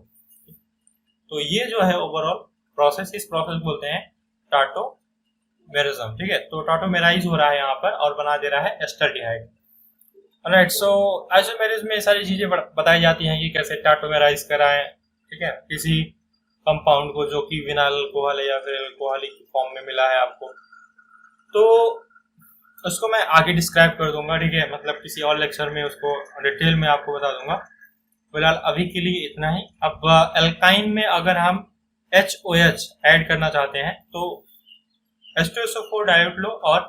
तो ये जो है ओवरऑल प्रोसेस, इस प्रोसेस बोलते हैं टाटोमेरिज्म, ठीक है। तो टाटोमेराइज हो रहा है यहाँ पर और बना दे रहा है एस्टरडिहाइड। ऑलराइट, सो आइसोमेरिज्म में सारी चीजें बताई जाती हैं कि कैसे टाटोमेराइज कराएं, ठीक है, किसी कंपाउंड को जो कि विनाइल अल्कोहल या फिर अल्कोहल की फॉर्म में मिला है आपको, तो उसको मैं आगे डिस्क्राइब कर दूंगा, ठीक है, मतलब किसी और लेक्चर में उसको डिटेल में आपको बता दूंगा। फिलहाल अभी के लिए इतना ही। अब एल्काइन में अगर हम HOH ऐड करना चाहते हैं तो H2SO4 डाइल्यूट लो और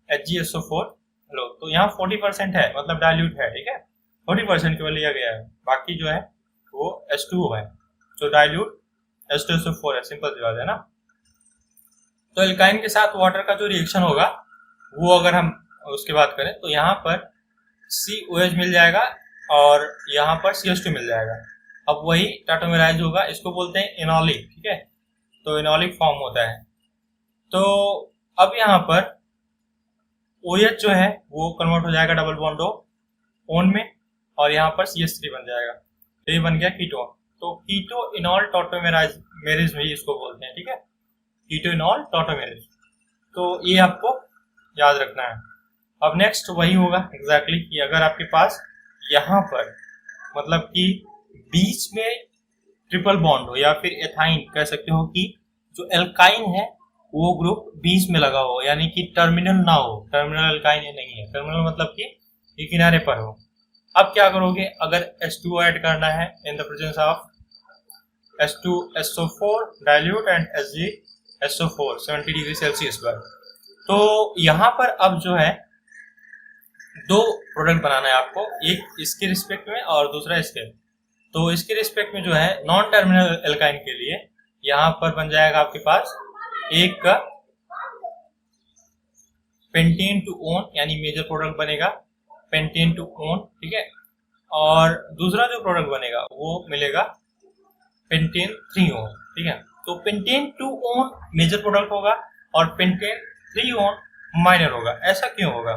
HgSO4 लो, तो यहाँ 40% है, मतलब डाइल्यूट है, ठीक है, 40% केवल लिया गया है, बाकी जो है वो H2O है, जो डाइल्यूट H2SO4 है, सिंपल सी बात है ना। तो एल्काइन के साथ वाटर का जो रिएक्शन होगा वो अगर हम उसकी बात करें तो यहाँ पर COH मिल जाएगा और यहाँ पर CH2 मिल जाएगा। अब वही टाटोमेराइज होगा, इसको बोलते हैं इनॉलिक, ठीक है, तो इनॉलिक फॉर्म होता है। तो अब यहाँ पर OH जो है वो कन्वर्ट हो जाएगा डबल बॉन्ड ओन में और यहाँ पर CH3 बन जाएगा, तो ये बन गया कीटोन। तो कीटो इनॉल टाटोमेरिज्म भी इसको बोलते हैं, ठीक है, कीटो इनॉल टाटोमेरिज्म। तो ये आपको याद रखना है। अब नेक्स्ट वही होगा एग्जैक्टली कि अगर आपके पास यहाँ पर मतलब कि बीच में ट्रिपल बॉन्ड हो या फिर एथाइन कह सकते हो कि जो एल्काइन है वो ग्रुप बीच में लगा हो, यानी कि टर्मिनल ना हो, टर्मिनल एल्काइन नहीं है, टर्मिनल मतलब कि ये किनारे पर हो। अब क्या करोगे, अगर H2O ऐड करना है इन the presence of H2SO4 dilute and HgSO4 70 degree Celsius पर, तो यहाँ पर अब जो है दो प्रोडक्ट बनाना है आपको, एक इसके रिस्पेक्ट में और दूसरा इसके। तो इसके रिस्पेक्ट में जो है नॉन टर्मिनल एल्काइन के लिए यहाँ पर बन जाएगा आपके पास एक का पेंटेन टू ओन, यानी मेजर प्रोडक्ट बनेगा पेंटेन टू ओन, ठीक है, और दूसरा जो प्रोडक्ट बनेगा वो मिलेगा पेंटेन 3 ओन, ठीक है। तो पेंटेन 2 ओन मेजर प्रोडक्ट होगा और पेंटेन 3 ओन माइनर होगा। ऐसा क्यों होगा,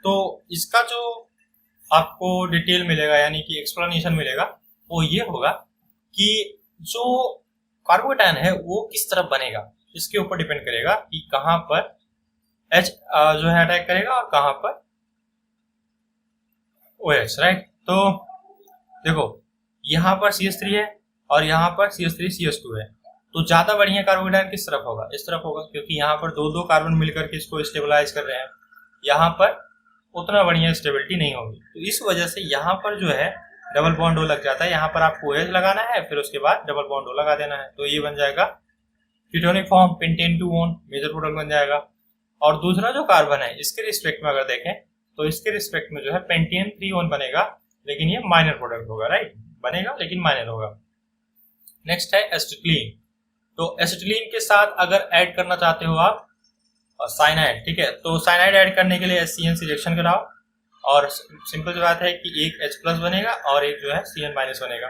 तो इसका जो आपको डिटेल मिलेगा यानी कि एक्सप्लेनेशन मिलेगा वो ये होगा कि जो कार्बोकेटायन है वो किस तरफ बनेगा, इसके ऊपर डिपेंड करेगा कि कहां पर H जो है अटैक करेगा और कहां पर OH, राइट। तो देखो यहाँ पर CH3 है और यहाँ पर CH3 CH2 है, तो ज्यादा बढ़िया कार्बोकेटायन किस तरफ होगा, इस तरफ होगा, क्योंकि यहाँ पर दो कार्बन मिलकर के इसको स्टेबलाइज कर रहे हैं, यहाँ पर उतना बढ़िया स्टेबिलिटी नहीं होगी। तो इस वजह से यहाँ पर जो है डबल बॉन्ड O लग जाता है, यहाँ पर आपको OH लगाना है, फिर उसके बाद डबल बॉन्ड O लगा देना है, तो ये बन जाएगा ketonic form pentan 2 one major product बन जाएगा। और दूसरा जो कार्बन है इसके रिस्पेक्ट में अगर देखें तो इसके रिस्पेक्ट में जो है पेंटेन 3 ओन बनेगा, लेकिन ये माइनर प्रोडक्ट होगा, राइट, बनेगा लेकिन माइनर होगा। नेक्स्ट है एसिटिलीन। तो एसिटिलीन के साथ अगर ऐड करना चाहते हो आप साइनाइड, ठीक है, तो साइनाइड ऐड करने के लिए HCN सिलेक्शन कराओ और सिंपल सी बात है कि एक H+ बनेगा और एक जो है Cn- बनेगा,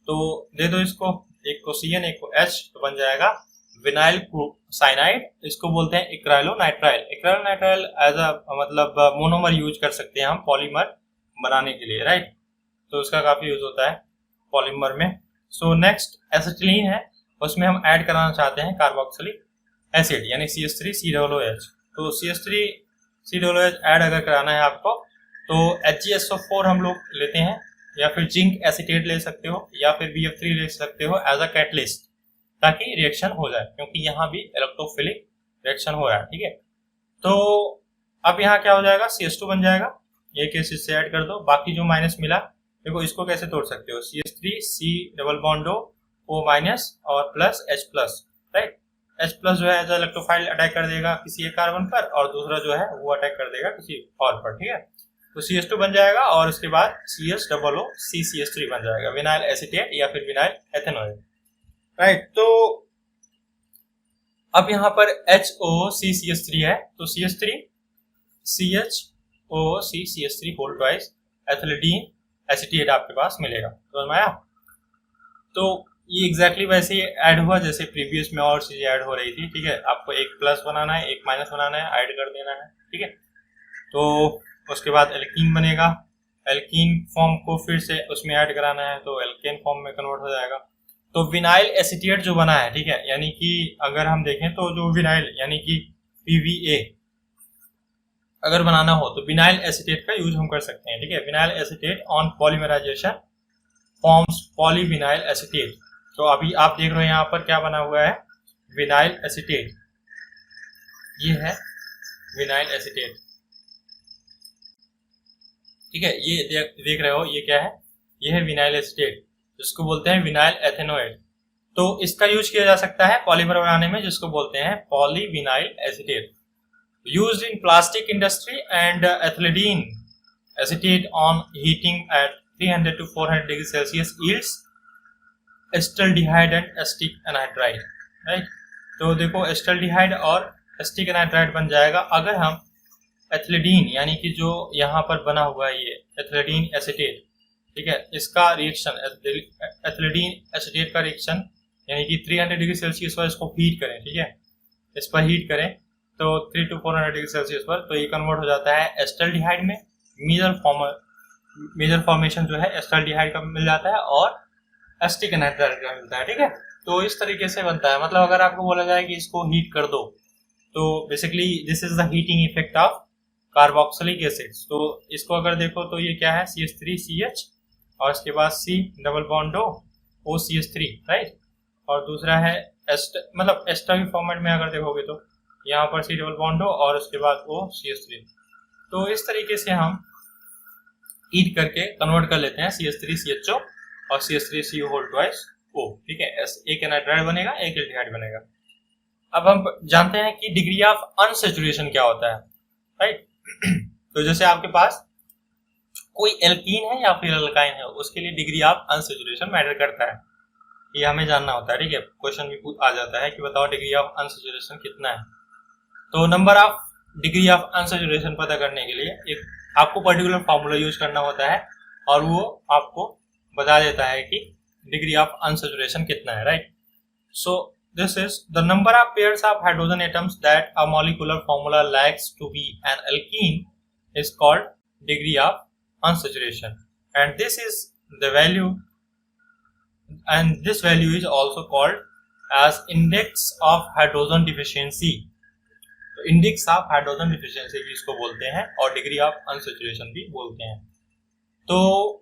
तो दे दो इसको, एक को Cn एक को H, तो बन जाएगा विनाइल साइनाइड। इसको बोलते हैं एक्राइलोनाइट्राइल। एक्राइलोनाइट्राइल एज अ मतलब मोनोमर यूज कर सकते हैं हम पॉलीमर बनाने के लिए, राइट, तो उसका काफी यूज होता है पॉलीमर में। सो नेक्स्ट एसिटिलीन है उसमें हम ऐड कराना चाहते हैं कार्बोक्सिलिक एसिड यानी CH3COOH। तो CH3COOH ऐड अगर कराना है आपको तो HgSO4 हम लोग लेते हैं, या फिर जिंक एसीटेट ले सकते हो, या फिर BF3 ले सकते हो एज अ कैटलिस्ट, ताकि रिएक्शन हो जाए, क्योंकि यहाँ भी इलेक्ट्रोफिलिक रिएक्शन हो रहा है। ठीक है, तो अब यहाँ क्या हो जाएगा, CH2 बन जाएगा, एक एसिड से ऐड कर दो, बाकी जो माइनस मिला देखो इसको कैसे तोड़ सकते हो, CH3 C double bond O minus और plus H plus, right. H plus जो है एज इलेक्ट्रोफाइल अटैक कर देगा किसी एक कार्बन पर, और दूसरा जो है वो अटैक कर देगा किसी और पर। ठीक है, तो CH2 बन जाएगा और उसके बाद CH CCH3 बन जाएगा, विनाइल एसीटेट या फिर विनाइल एथेनॉइड, राइट। तो अब यहाँ पर HOCCH3 है, तो CH3 CHOCCH3 whole twice एथिलीडीन acetate आपके पास मिलेगा, समझ में आया। तो ये एग्जैक्टली वैसे ही ऐड हुआ जैसे प्रीवियस में और चीजें ऐड हो रही थी। ठीक है, आपको एक प्लस बनाना है, एक माइनस बनाना है, ऐड कर देना है। ठीक है, तो उसके बाद एल्कीन बनेगा, एल्कीन फॉर्म को फिर से उसमें ऐड कराना है तो एल्केन फॉर्म में कन्वर्ट हो जाएगा। तो विनाइल एसीटेट जो बना है, ठीक है, यानी कि अगर हम देखें तो जो विनाइल यानी कि PVA अगर बनाना हो तो विनाइल एसीटेट का यूज हम कर सकते हैं। ठीक है, vinyl acetate on polymerisation forms polyvinyl acetate. तो अभी आप देख रहे हो यहाँ पर क्या बना हुआ है, विनाइल एसीटेट, ये है विनाइल एसीटेट। ठीक है, ये देख रहे हो ये क्या है, ये है विनाइल एसीटेट, जिसको बोलते हैं विनाइल एथेनॉइड। तो इसका यूज किया जा सकता है पॉलीमर बनाने में, जिसको बोलते हैं polyvinyl acetate, used in plastic industry and ethylidene acetate on heating at 300 to 400 degree Celsius yields acetaldehyde and acetic anhydride, right. तो देखो एस्टल्डिहाइड और एसिटिक एनहाइड्राइड बन जाएगा अगर हम एथिलीडीन यानी कि जो यहाँ पर बना हुआ है ये एथिलीडीन एसीटेट, ठीक है, इसका रिएक्शन एथिलीडीन एसीटेट का रिएक्शन यानी कि 300 डिग्री सेल्सियस पर इसको हीट करें। ठीक है, इस पर हीट करें तो 300 to 400 डिग्री सेल्सियस पर, तो ये कन्वर्ट हो जाता है एस्टल्डिहाइड में। मेजर फॉर्मेशन जो है एस्टल्डिहाइड का मिल जाता है और एसिटिक एनहाइड्राइड का मिलता है। ठीक है, तो इस तरीके से बनता है। मतलब अगर आपको बोला जाए कि इसको हीट कर दो तो basically this is the heating effect of carboxylic acid. तो इसको अगर देखो तो ये क्या है, CH3CH और इसके बाद C double bond OCH3, right. और दूसरा है मतलब एस्टर के फॉर्मेट में अगर देखोगे तो यहाँ पर C डबल बॉन्ड और उसके बाद OCH3। तो इस तरीके से हम हीट करके कन्वर्ट कर लेते हैं CH3CHO और CH3CO होल ट्वाइस O। ठीक है, एक एनाइड्राइड बनेगा, एक एल्डिहाइड बनेगा। अब हम जानते हैं कि डिग्री ऑफ अनसैचुरेशन क्या होता है, राइट। तो जैसे आपके पास कोई एल्कीन है या फिर एल्काइन है, उसके लिए डिग्री ऑफ अनसैचुरेशन मैटर करता है, ये हमें जानना होता है। ठीक है, क्वेश्चन भी आ जाता है कि बताओ डिग्री ऑफ अनसैचुरेशन कितना है। तो number of degree of unsaturation पता करने के लिए एक आपको पर्टिकुलर फार्मूला यूज करना होता है और वो आपको बता देता है कि डिग्री ऑफ अनसैचुरेशन कितना है, right. So this is the number of pairs of hydrogen atoms that a molecular formula lacks to be an alkene is called degree of unsaturation, and this value is also called as index of hydrogen deficiency। तो index of hydrogen deficiency भी इसको बोलते हैं और degree of unsaturation भी बोलते हैं। तो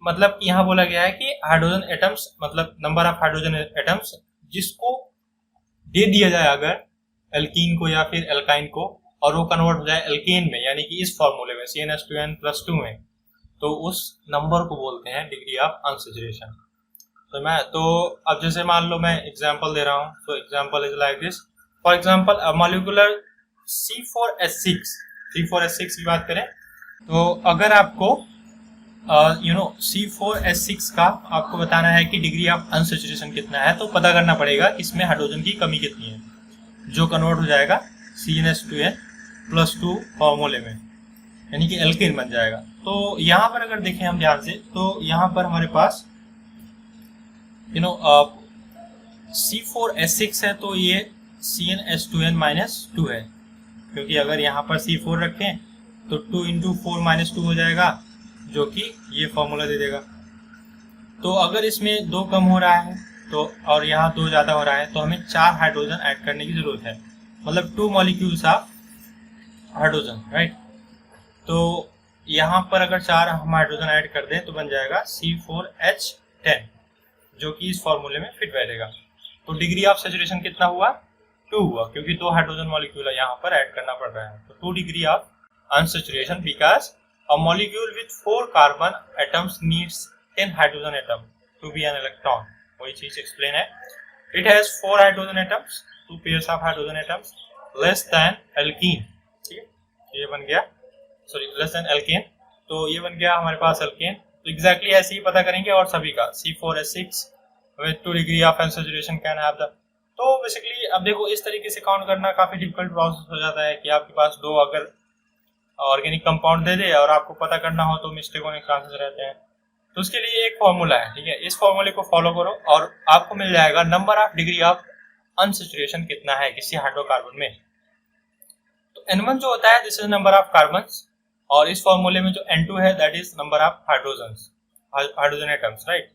मतलब यहाँ बोला गया है कि हाइड्रोजन एटम्स मतलब नंबर ऑफ हाइड्रोजन एटम्स जिसको दे दिया जाए अगर एल्कीन को या फिर एल्काइन को और वो कन्वर्ट हो जाए एल्केन में यानी कि इस फॉर्मूले में CnH2n+2 में, तो उस नंबर को बोलते हैं डिग्री ऑफ अनसैचुरेशन। तो अब जैसे मान लो मैं एग्जांपल दे रहा हूँ, तो example is like this. For example molecular C4H6 की बात करें तो अगर आपको C4H6 का आपको बताना है कि डिग्री ऑफ अनसैचुरेशन कितना है, तो पता करना पड़ेगा इसमें हाइड्रोजन की कमी कितनी है, जो कन्वर्ट हो जाएगा CnH2n+2 फॉर्मूले में, यानी कि एल्केन बन जाएगा। तो यहाँ पर अगर देखें हम ध्यान से तो यहाँ पर हमारे पास C4H6 है तो ये CnH2n-2 है, क्योंकि अगर यहाँ पर C4 रखें तो 2 × 4 - 2 हो जाएगा, जो कि ये फॉर्मूला दे देगा। तो अगर इसमें 2 कम हो रहा है तो और यहाँ 2 ज़्यादा हो रहा है, तो हमें 4 हाइड्रोजन ऐड करने की ज़रूरत है, मतलब 2 मॉलिक्यूल्स ऑफ हाइड्रोजन, राइट। तो यहाँ पर अगर 4 हम हाइड्रोजन ऐड कर दें तो बन जाएगा C4H10, जो कि इस फॉर्मूले में फिट बैठेगा। तो डिग्री ऑफ सैचुरेशन कितना हुआ? 2 हुआ, क्योंकि 2 हाइड्रोजन मॉलिक्यूल यहाँ पर ऐड करना पड़ रहा है। तो 2 degree of unsaturation because a molecule with 4 carbon atoms needs 10 hydrogen atom to be an electron. वही चीज एक्सप्लेन है। It has 4 hydrogen atoms, 2 pairs of hydrogen atoms less than alkene. ठीक है, ये बन गया, सॉरी लेस देन एल्केन, तो ये बन गया हमारे पास एल्केन। तो एग्जैक्टली ऐसे ही पता करेंगे और सभी का C4H6 with 2 degree of unsaturation can have the. तो बेसिकली अब देखो इस तरीके से काउंट करना काफी डिफिकल्ट प्रोसेस हो जाता है कि आपके पास 2 अगर ऑर्गेनिक कंपाउंड दे दे और आपको पता करना हो तो मिस्टेक होने के चांसेस रहते हैं। तो उसके लिए एक फॉर्मूला है, ठीक है, इस फॉर्मूले को फॉलो करो और आपको मिल जाएगा number of degree of unsaturation कितना है किसी हाइड्रोकार्बन में। तो N1 जो होता है this is number of carbons, और इस फॉर्मूले में जो N2 है that is number of hydrogen atoms, right.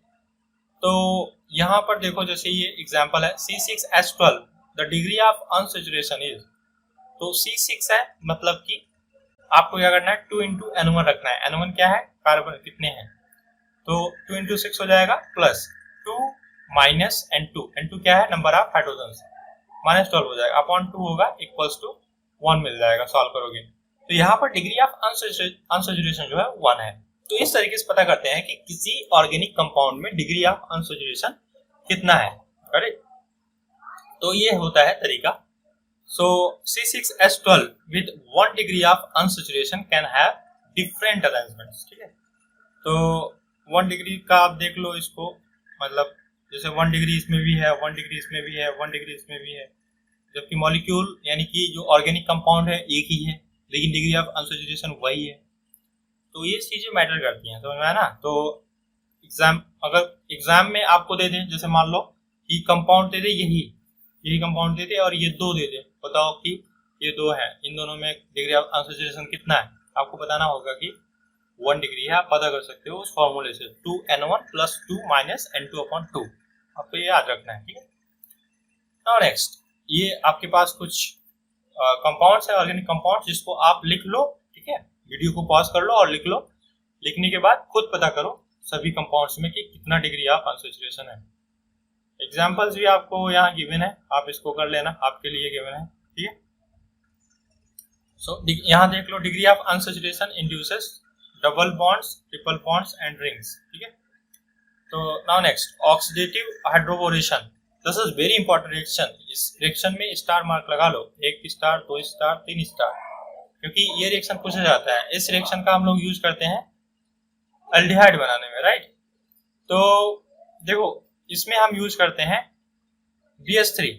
तो यहाँ पर देखो जैसे ये एग्जांपल है C6H12, the degree of unsaturation is, तो C6 है मतलब कि आपको क्या करना है 2 into N1 रखना है। N1 क्या है, कार्बन कितने हैं, तो 2 into 6 हो जाएगा प्लस 2 माइनस N2, N2 क्या है नंबर ऑफ हाइड्रोजन, माइनस 12 हो जाएगा अपॉन 2 होगा इक्वल्स टू 1 मिल जाएगा सॉल्व करोगे। तो यहाँ पर डिग्री ऑफ अनसैचुरेशन जो है 1 है। तो इस तरीके से पता करते हैं कि किसी ऑर्गेनिक कंपाउंड में डिग्री ऑफ अनसैचुरेशन कितना है, करेक्ट। तो ये होता है तरीका। सो C6H12 with 1 degree of unsaturation can have different arrangements, ठीक है। तो 1 डिग्री का आप देख लो इसको, मतलब जैसे 1 डिग्री इसमें भी है, 1 डिग्री इसमें भी है, 1 डिग्री इसमें भी है, जबकि मॉलिक्यूल यानी कि जो ऑर्गेनिक कंपाउंड है एक ही है लेकिन डिग्री ऑफ अनसैचुरेशन वही है। तो ये चीजें मैटर करती हैं, समझ में आया ना। तो अगर एग्जाम में आपको दे दें, जैसे मान लो कि कंपाउंड दे दे यही कंपाउंड दे दे और ये 2 दे दे, बताओ कि ये 2 है, इन दोनों में डिग्री ऑफ अनसैचुरेशन कितना है, आपको बताना होगा कि 1 डिग्री है। आप पता कर सकते हो उस फॉर्मूले से 2N1 plus 2 minus N2 upon 2, आपको ये याद रखना है, ठीक है। नाउ नेक्स्ट, ये आपके पास कुछ कंपाउंड्स है, ऑर्गेनिक कंपाउंड्स, जिसको आप लिख लो, ठीक है। वीडियो को पॉज कर लो और लिख लो, लिखने के बाद खुद पता करो सभी कंपाउंड्स में कि कितना डिग्री ऑफ अनसैचुरेशन है। एग्जांपल्स भी आपको यहाँ गिवन है, आप इसको कर लेना, आपके लिए गिवन है, ठीक है। सो यहाँ देख लो, degree of unsaturation induces double bonds, triple bonds and rings, ठीक है। तो now next, oxidative hydroboration, this is very important reaction. इस रिएक्शन में स्टार मार्क लगा लो, 1 स्टार, 2 स्टार, 3 स्टार, क्योंकि ये रिएक्शन पूछा जाता है। इस रिएक्शन का हम लोग यूज करते हैं एल्डिहाइड बनाने में, राइट। तो देखो इसमें हम यूज करते हैं BH3,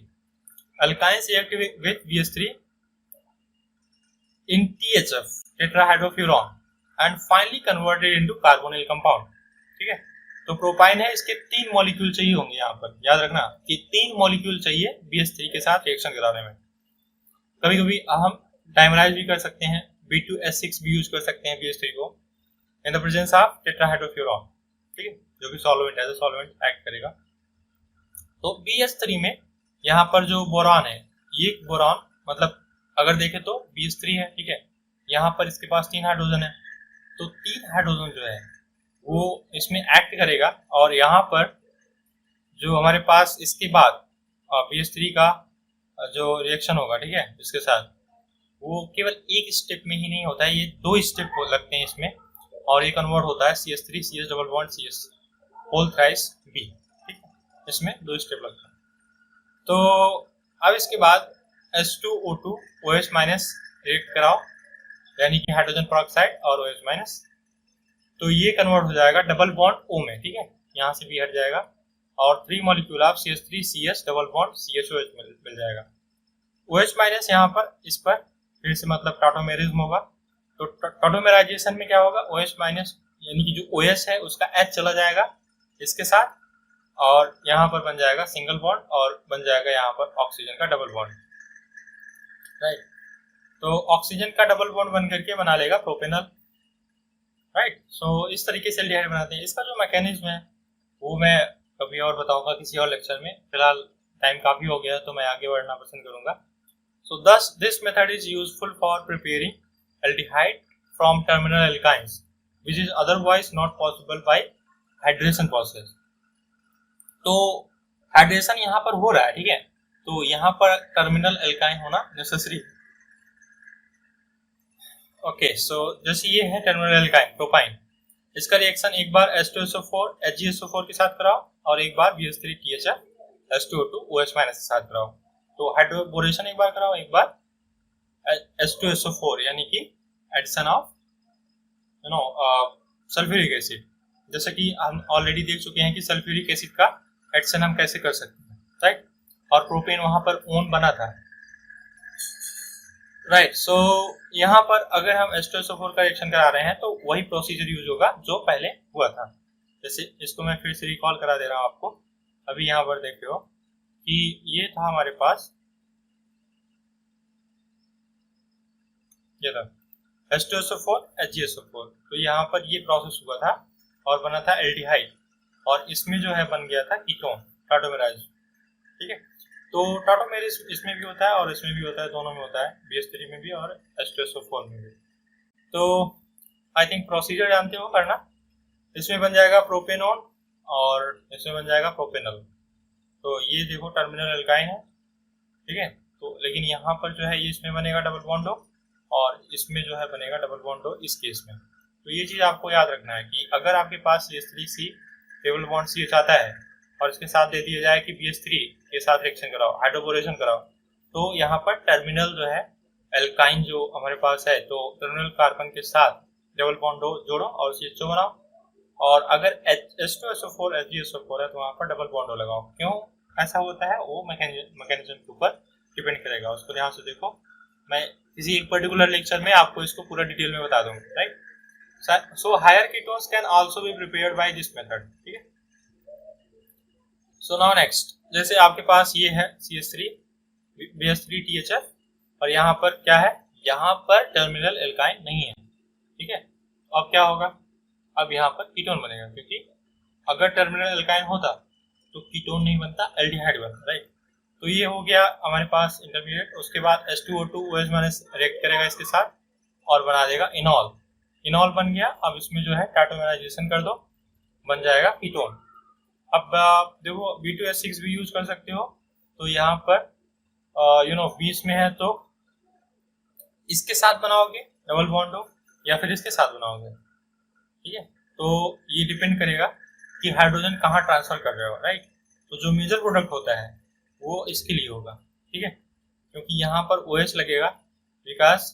alkynes react with BH3 in THF, tetrahydrofuran, and finally converted into carbonyl compound, ठीक है। तो प्रोपाइन है, इसके 3 मॉलिक्यूल चाहिए होंगे, यहाँ पर याद रखना कि 3 मॉलिक्यूल चाहिए BH3 के साथ रिएक्शन कराने में। कभी कभी हम डाइमराइज भी कर सकते हैं, B2S6 भी यूज कर सकते हैं BH3 को in the presence of tetrahydrofuran, ठीक है, जो कि solvent as a solvent act करेगा। तो BH3 में यहाँ पर जो बोरान है, ये बोरान मतलब अगर देखें तो BH3 है, ठीक है, यहाँ पर इसके पास 3 हाइड्रोजन है, तो 3 हाइड्रोजन जो है वो इसमें एक्ट करेगा, और यहाँ पर जो हमारे पास इसके बाद BH3 का जो रिएक्शन होगा, ठीक है, इसके साथ, वो केवल एक स्टेप में ही नहीं होता है, ये 2 स्टेप लगते हैं इसमें, और ये कन्वर्ट होता है CH3 CH double bond CH whole thrice B, ठीक है, इसमें 2 स्टेप लगते हैं। तो अब इसके बाद H2O2 OH माइनस रिएक्ट कराओ, यानी कि हाइड्रोजन पेरोक्साइड और OH माइनस, तो ये कन्वर्ट हो जाएगा डबल बॉन्ड O में, ठीक है, यहाँ से भी हट जाएगा, और 3 molecule of CH3 CH double bond CHOH मिल जाएगा। OH माइनस यहाँ पर इस पर फिर से मतलब टॉटोमेरिज्म होगा, तो टॉटोमेराइजेशन में क्या होगा, OH माइनस यानी कि जो OH है उसका H चला जाएगा इसके साथ, और यहाँ पर बन जाएगा सिंगल बॉन्ड, और बन जाएगा यहाँ पर ऑक्सीजन का डबल बॉन्ड, राइट। तो ऑक्सीजन का डबल बॉन्ड बन करके बना लेगा प्रोपेनॉल, राइट। सो इस तरीके से एल्डिहाइड बनाते हैं। इसका जो मैकेनिज्म है वो मैं कभी और बताऊंगा किसी और लेक्चर में। फिलहाल टाइम काफ़ी हो गया तो मैं आगे बढ़ना पसंद करूंगा। सो thus this method is useful for preparing aldehyde from terminal alkynes which is otherwise not possible by hydration process। तो हाइड्रेशन यहाँ पर हो रहा है, ठीक है, तो यहाँ पर टर्मिनल एल्काइन होना नेसेसरी। ओके, सो जैसे ये है टर्मिनल एल्काइन प्रोपाइन, इसका रिएक्शन एक बार H2SO4 HgSO4 के साथ कराओ और एक बार BH3THF H2O2 OH- के साथ कराओ। तो हाइड्रोबोरेशन एक बार कराओ, एक बार H2SO4 यानी कि एडिशन ऑफ सल्फ्यूरिक एसिड। जैसे कि हम ऑलरेडी देख चुके हैं कि सल्फ्यूरिक एसिड का एडिशन हम कैसे कर सकते हैं, राइट, और प्रोपेन वहां पर ओन बना था, राइट। सो यहाँ पर अगर हम H2SO4 का रिएक्शन करा रहे हैं तो वही प्रोसीजर यूज होगा जो पहले हुआ था। जैसे इसको मैं फिर से रिकॉल करा दे रहा हूँ आपको। अभी यहाँ पर देख रहे हो कि ये था हमारे पास, ये था H2SO4 HgSO4, तो यहाँ पर ये प्रोसेस हुआ था और बना था एल्डिहाइड, और इसमें जो है बन गया था कीटोन टाटोमेराइज, ठीक है। तो टाटोमेराइज इसमें भी होता है और इसमें भी होता है, दोनों में होता है, BH3 में भी और H2SO4 में भी। तो आई थिंक प्रोसीजर जानते हो करना। इसमें बन जाएगा प्रोपेनॉन और इसमें बन जाएगा प्रोपेनल। तो ये देखो टर्मिनल एल्काइन है, ठीक है, तो लेकिन यहाँ पर जो है ये इसमें बनेगा डबल बॉन्ड हो और इसमें जो है बनेगा डबल बॉन्ड हो इस केस में। तो ये चीज़ आपको याद रखना है कि अगर आपके पास CH3C डबल बॉन्ड CH आता है और इसके साथ दे दिया जाए कि BH3 के साथ रिएक्शन कराओ, हाइड्रोबोरेशन कराओ, तो यहाँ पर टर्मिनल जो है एल्काइन जो हमारे पास है, तो टर्मिनल कार्बन के साथ डबल बॉन्ड जोड़ो और CH2 बनाओ, और अगर H2SO4 HgSO4 है तो वहाँ पर डबल बॉन्ड लगाओ। क्यों ऐसा होता है वो मैकेनिज्म के ऊपर डिपेंड करेगा, उसको ध्यान से देखो। मैं किसी एक पर्टिकुलर लेक्चर में आपको इसको पूरा डिटेल में बता दूंगा, right. So higher ketones can also be prepared by this method, ठीक है। सो नाउ नेक्स्ट, जैसे आपके पास ये है CH3 BH3THF और यहाँ पर क्या है, यहाँ पर टर्मिनल एल्काइन नहीं है, ठीक है। अब क्या होगा, अब यहाँ पर कीटोन बनेगा, क्योंकि अगर टर्मिनल एल्काइन होता तो कीटोन नहीं बनता, एल्डिहाइड बनता, राइट। तो ये हो गया हमारे पास इंटरमीडिएट। उसके बाद H2O2 OH- रिएक्ट करेगा इसके साथ और बना देगा इनॉल। इनॉल बन गया, अब इसमें जो है टाटोमेराइजेशन कर दो, बन जाएगा कीटोन। अब देखो B2H6 भी यूज कर सकते हो, तो यहाँ पर बीच में है तो इसके साथ बनाओगे डबल बॉन्ड हो या फिर इसके साथ बनाओगे, ठीक है। तो ये डिपेंड करेगा कि हाइड्रोजन कहाँ ट्रांसफर कर रहे हो, राइट। तो जो मेजर प्रोडक्ट होता है वो इसके लिए होगा, ठीक है, क्योंकि यहाँ पर OH लगेगा, बिकॉज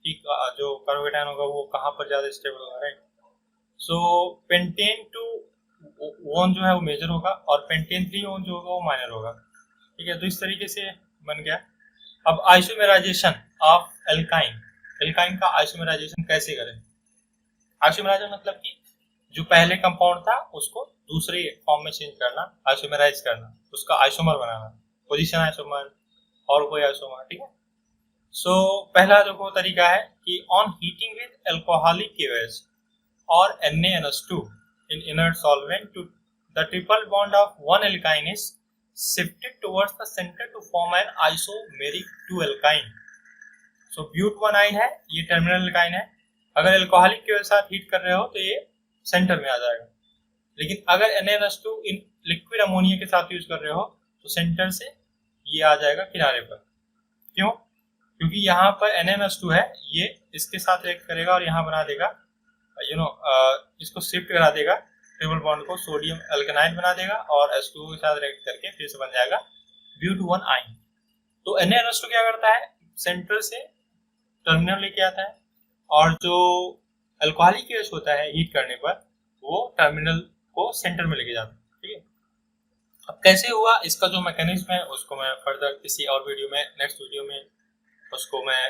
कि जो कार्बोकेटायन होगा वो कहाँ पर ज्यादा स्टेबल होगा, राइट। सो पेंटेन टू ओन जो है वो मेजर होगा और पेंटेन 3 ओन जो होगा वो माइनर होगा, ठीक है। तो इस तरीके से बन गया। अब आइसोमेराइजेशन ऑफ एल्काइन का आइसोमेराइजेशन कैसे करें। आइसोमेराइजेशन मतलब कि जो पहले कंपाउंड था उसको दूसरे फॉर्म में चेंज करना, आइसोमेराइज करना, उसका आइसोमर बनाना, पोजीशन आइसोमर और कोई आइसोमर, ठीक है। सो पहला जो तरीका है कि on heating with alcoholic KOH और NaNH2 in inert solvent to the triple bond of one alkyne is shifted towards the center to form an isomeric 2 alkyne। So but1 है, ये टर्मिनल एल्काइन है। अगर अल्कोहलिक के साथ heat कर रहे हो तो ये सेंटर में आ जाएगा, लेकिन अगर NaNH2 इन लिक्विड अमोनिया के साथ यूज कर रहे हो तो सेंटर से ये आ जाएगा किनारे पर। क्यों, क्योंकि यहाँ पर NaNH2 है, ये इसके साथ रिएक्ट करेगा और यहाँ बना देगा इसको शिफ्ट करा देगा, ट्रिपल बॉन्ड को सोडियम अल्कनाइड बना देगा और H2O के साथ रिएक्ट करके फिर से बन जाएगा but1 आयन। तो NaNH2 क्या करता है, सेंटर से टर्मिनल लेके आता है और जो अल्कोहलिक केस होता है हीट करने पर वो टर्मिनल को सेंटर में लेके जाता है, ठीक है। अब कैसे हुआ इसका जो मैकेनिज्म है उसको मैं फर्दर किसी और वीडियो में, नेक्स्ट वीडियो में उसको मैं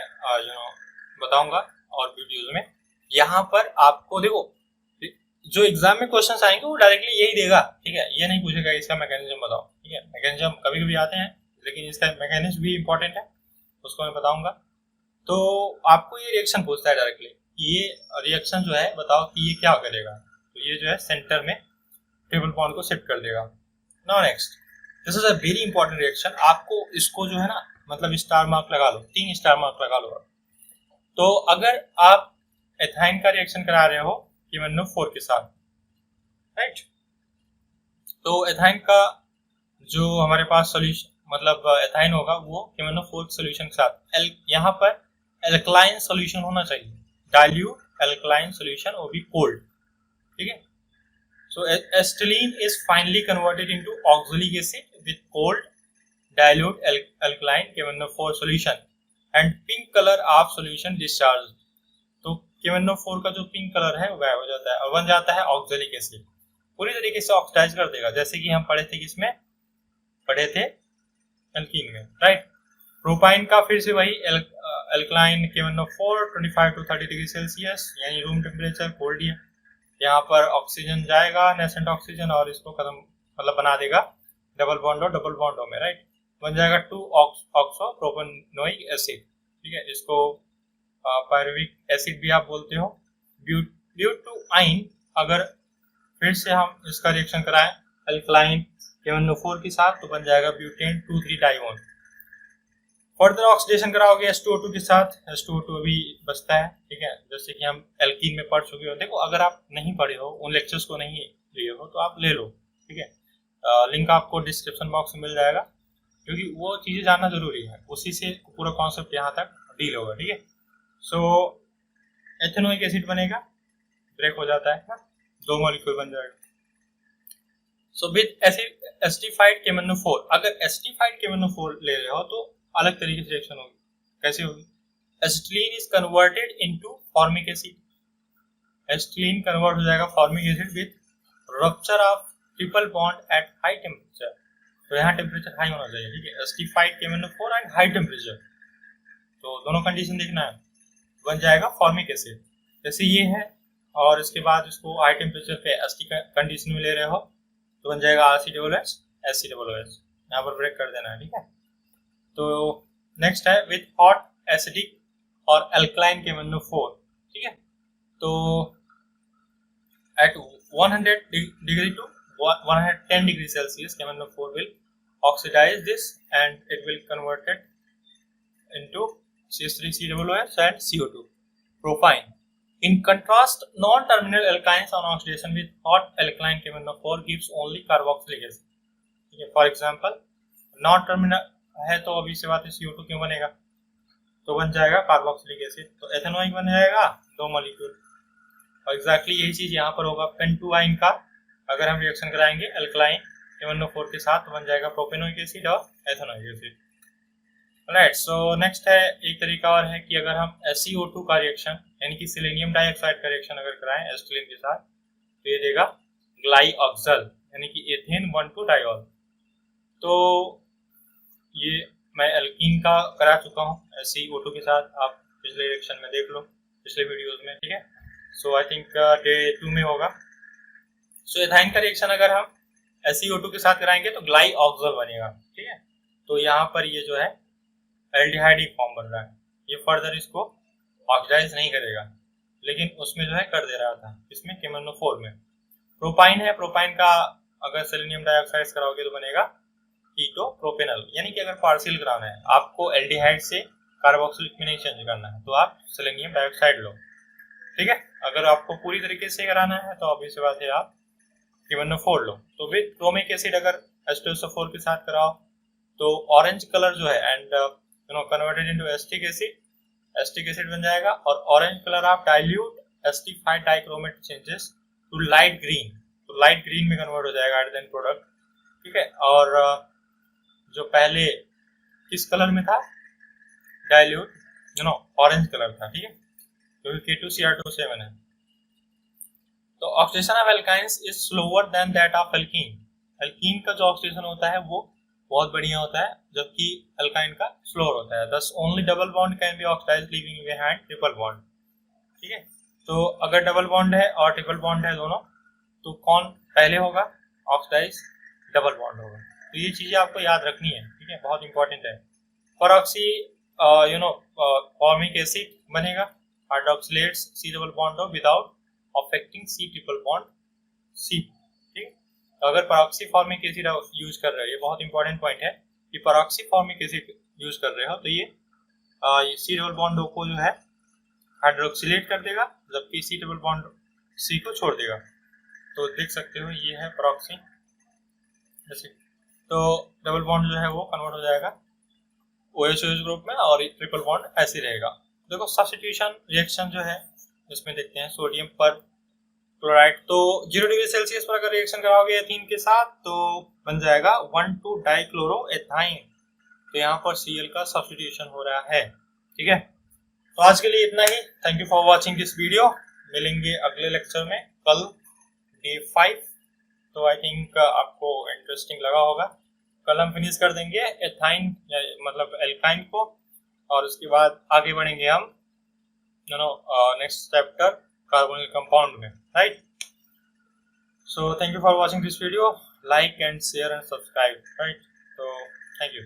बताऊंगा और वीडियोज में। यहाँ पर आपको देखो जो एग्जाम में क्वेश्चंस आएंगे वो डायरेक्टली यही देगा, ठीक है, ये नहीं पूछेगा इसका मैकेनिज्म बताओ, ठीक है। मैकेनिज्म कभी कभी आते हैं लेकिन इसका मैकेनिज्म भी इंपॉर्टेंट है, उसको मैं बताऊंगा। तो आपको ये रिएक्शन पूछता है डायरेक्टली, ये रिएक्शन जो है बताओ कि ये क्या करेगा, तो ये जो है सेंटर में ट्रिपल बॉन्ड को शिफ्ट कर देगा, now next, this is a very important reaction. आपको इसको जो है ना, मतलब स्टार मार्क लगा लो, 3 स्टार मार्क लगा लो। तो अगर आप एथाइन का रिएक्शन करा रहे हो KMnO4 के साथ, राइट, तो एथाइन का जो हमारे पास सोल्यूशन मतलब एथाइन होगा वो KMnO4 सोल्यूशन के साथ यहाँ पर एल्कलाइन सोल्यूशन होना चाहिए, डाइल्यूट एल्कलाइन सोल्यूशन, वो भी कोल्ड, ठीक है। So acetylene is finally converted into oxalic acid with cold dilute alkaline KMnO4 solution and pink color of solution discharged। तो KMnO4 का जो पिंक कलर है वो गायब हो जाता है और बन जाता है ऑक्जेलिक एसिड, पूरी तरीके से ऑक्सीडाइज कर देगा, जैसे कि हम पढ़े थे, किसमें पढ़े थे, एल्कीन में, राइट। प्रोपाइन का फिर से वही alkaline KMnO4 25 to 30 degree Celsius यानी रूम टेम्परेचर, कोल्ड है। यहाँ पर ऑक्सीजन जाएगा, नेसेंट ऑक्सीजन, और इसको खत्म मतलब बना देगा डबल बॉन्ड और डबल बॉन्डों में, राइट। बन जाएगा 2-ऑक्सोप्रोपेनोइक एसिड, ठीक है। इसको पायरुविक एसिड भी आप बोलते हो। ब्यूटुआइन, अगर फिर से हम इसका रिएक्शन कराएं अल्कलाइन KMnO4 के साथ तो बन जाएगा ब्यूटेन 2,3 डाइओन। फर्दर ऑक्सीडेशन कराओगे H2O2 के साथ, H2O2 अभी बचता है, ठीक है, जैसे कि हम एल्कीन में पढ़ चुके हो। देखो, अगर आप नहीं पढ़े हो, उन लेक्चर्स को नहीं लिए हो, तो आप ले लो, ठीक है। लिंक आपको डिस्क्रिप्शन बॉक्स में मिल जाएगा, क्योंकि वो चीज़ें जानना जरूरी है, उसी से पूरा कॉन्सेप्ट यहाँ तक डील होगा, ठीक है। सो एथेनोइक एसिड बनेगा, ब्रेक हो जाता है ना, 2 मॉलिक्यूल बन जाएगा। सो विद एसिडिफाइड KMnO4, अगर एसिडिफाइड KMnO4 ले रहे हो तो अलग तरीके से रिएक्शन होगी। कैसे होगी? Acetylene is converted into formic acid, acetylene convert हो जाएगा formic acid with rupture of triple bond at high temperature. तो यहाँ टेम्परेचर हाई होना चाहिए, ठीक है। Acidified KMnO4 and high temperature, तो दोनों कंडीशन देखना है, बन जाएगा फॉर्मिक एसिड, जैसे ये है। और इसके बाद इसको हाई टेम्परेचर पे एसिडिक कंडीशन में ले रहे हो तो बन जाएगा RCOOH HCOOH। यहाँ पर ब्रेक कर देना है, ठीक है। तो नेक्स्ट है विथ हॉट एसिडिक और अल्कलाइन KMnO4, ठीक है। तो at 100 degree to 110 degree Celsius KMnO4 will oxidize this and it will convert it into CH3COOH and CO2 propine। In contrast, non-terminal alkynes on oxidation with hot alkaline KMnO4 gives only carboxylic acid, ठीक है। For example, non terminal है तो obvious सी बात है CO2 क्यों बनेगा, तो बन जाएगा कार्बोक्सिलिक एसिड, तो एथेनोइक बन जाएगा 2 मॉलिक्यूल। और एग्जैक्टली यही चीज यहाँ पर होगा पेंटुआइन का, अगर हम रिएक्शन कराएंगे अल्कलाइन KMnO4 के साथ तो बन जाएगा प्रोपेनोइक एसिड और ethanoic acid, right. So next है, एक तरीका और है कि अगर हम SiO2 का रिएक्शन यानी कि सेलेनियम डाइऑक्साइड का रिएक्शन अगर कराएं एसिटिलीन के साथ तो ये देगा ग्लाइऑक्सल यानी कि एथेन 1,2 डाइऑल। तो ये मैं एल्कीन का करा चुका हूँ SiO2 के साथ, आप पिछले रिएक्शन में देख लो, पिछले वीडियोस में, ठीक है। सो आई थिंक डे 2 में होगा। सो एथाइन का रिएक्शन अगर हम SiO2 के साथ कराएंगे तो ग्लाइऑक्सल बनेगा, ठीक है। तो यहाँ पर ये जो है एल्डिहाइड ही फॉर्म बन रहा है, ये फर्दर इसको ऑक्सीडाइज नहीं करेगा, लेकिन उसमें जो है कर दे रहा था, इसमें KMnO4 में। प्रोपाइन है, प्रोपाइन का अगर सेलेनियम डाइऑक्साइड कराओगे तो बनेगा कीटोप्रोपेनॉल, यानी कि अगर पार्शियल कराना है आपको एल्डिहाइड से कार्बोक्सिलिक में नहीं चेंज करना है तो आप सेलेनियम डाइऑक्साइड लो, ठीक है। अगर आपको पूरी तरीके से कराना है तो ऑब्वियस बात है आप KMnO4 लो। तो विद क्रोमिक एसिड अगर H2SO4 के साथ कराओ तो ऑरेंज कलर जो है and converted into acetic acid बन जाएगा, और ऑरेंज कलर आप dilute acidified dichromate changes to light green, तो लाइट ग्रीन में कन्वर्ट हो जाएगा एट द एंड प्रोडक्ट, ठीक है। और जो पहले किस कलर में था डाइल्यूट ऑरेंज कलर था, ठीक है, क्योंकि K2Cr2 है। तो oxidation of alkynes is slower then that of alkene, alkene का जो ऑक्सीडेशन होता है वो बहुत बढ़िया होता है, जबकि अल्काइन का स्लोअर होता है। Thus only double bond can be oxidise leaving behind triple bond, ठीक है। तो अगर डबल बॉन्ड है और ट्रिपल बॉन्ड है दोनों, तो कौन पहले होगा ऑक्सीडाइज, डबल बॉन्ड होगा। तो ये चीजें आपको याद रखनी है, ठीक है, बहुत इंपॉर्टेंट है। परऑक्सी फॉर्मिक एसिड बनेगा, हाइड्रोक्सिलेट्स C डबल बॉन्ड हो without affecting C triple bond C, ठीक है। तो अगर परऑक्सी फॉर्मिक एसिड यूज कर रहे हो, ये बहुत इंपॉर्टेंट पॉइंट है कि परऑक्सी फॉर्मिक एसिड यूज कर रहे हो तो ये सी डबल बॉन्ड O को जो है हाइड्रोक्सिलेट कर देगा, जबकि सी डबल बॉन्ड C को छोड़ देगा। तो देख सकते हो ये है परऑक्सी एसिड, तो डबल बॉन्ड जो है वो कन्वर्ट हो जाएगा OH ग्रुप में और ट्रिपल बॉन्ड ऐसे रहेगा। देखो सब्स्टिट्यूशन रिएक्शन जो है इसमें देखते हैं, सोडियम पर क्लोराइड, तो 0 डिग्री सेल्सियस पर अगर रिएक्शन कराओगे एथीन के साथ तो बन जाएगा 1,2-डाइक्लोरोएथाइन। तो यहाँ पर Cl का सब्स्टिट्यूशन हो रहा है। ठीक है, तो आज के लिए इतना ही। Thank you for watching this video. मिलेंगे अगले लेक्चर में कल डे 5। तो आई थिंक आपको इंटरेस्टिंग लगा होगा। कल हम फिनिश कर देंगे एथाइन मतलब एल्काइन को, और उसके बाद आगे बढ़ेंगे हम नेक्स्ट चैप्टर कार्बोनिल कंपाउंड में, right. So thank you for watching this video, like and share and subscribe, right. तो थैंक यू।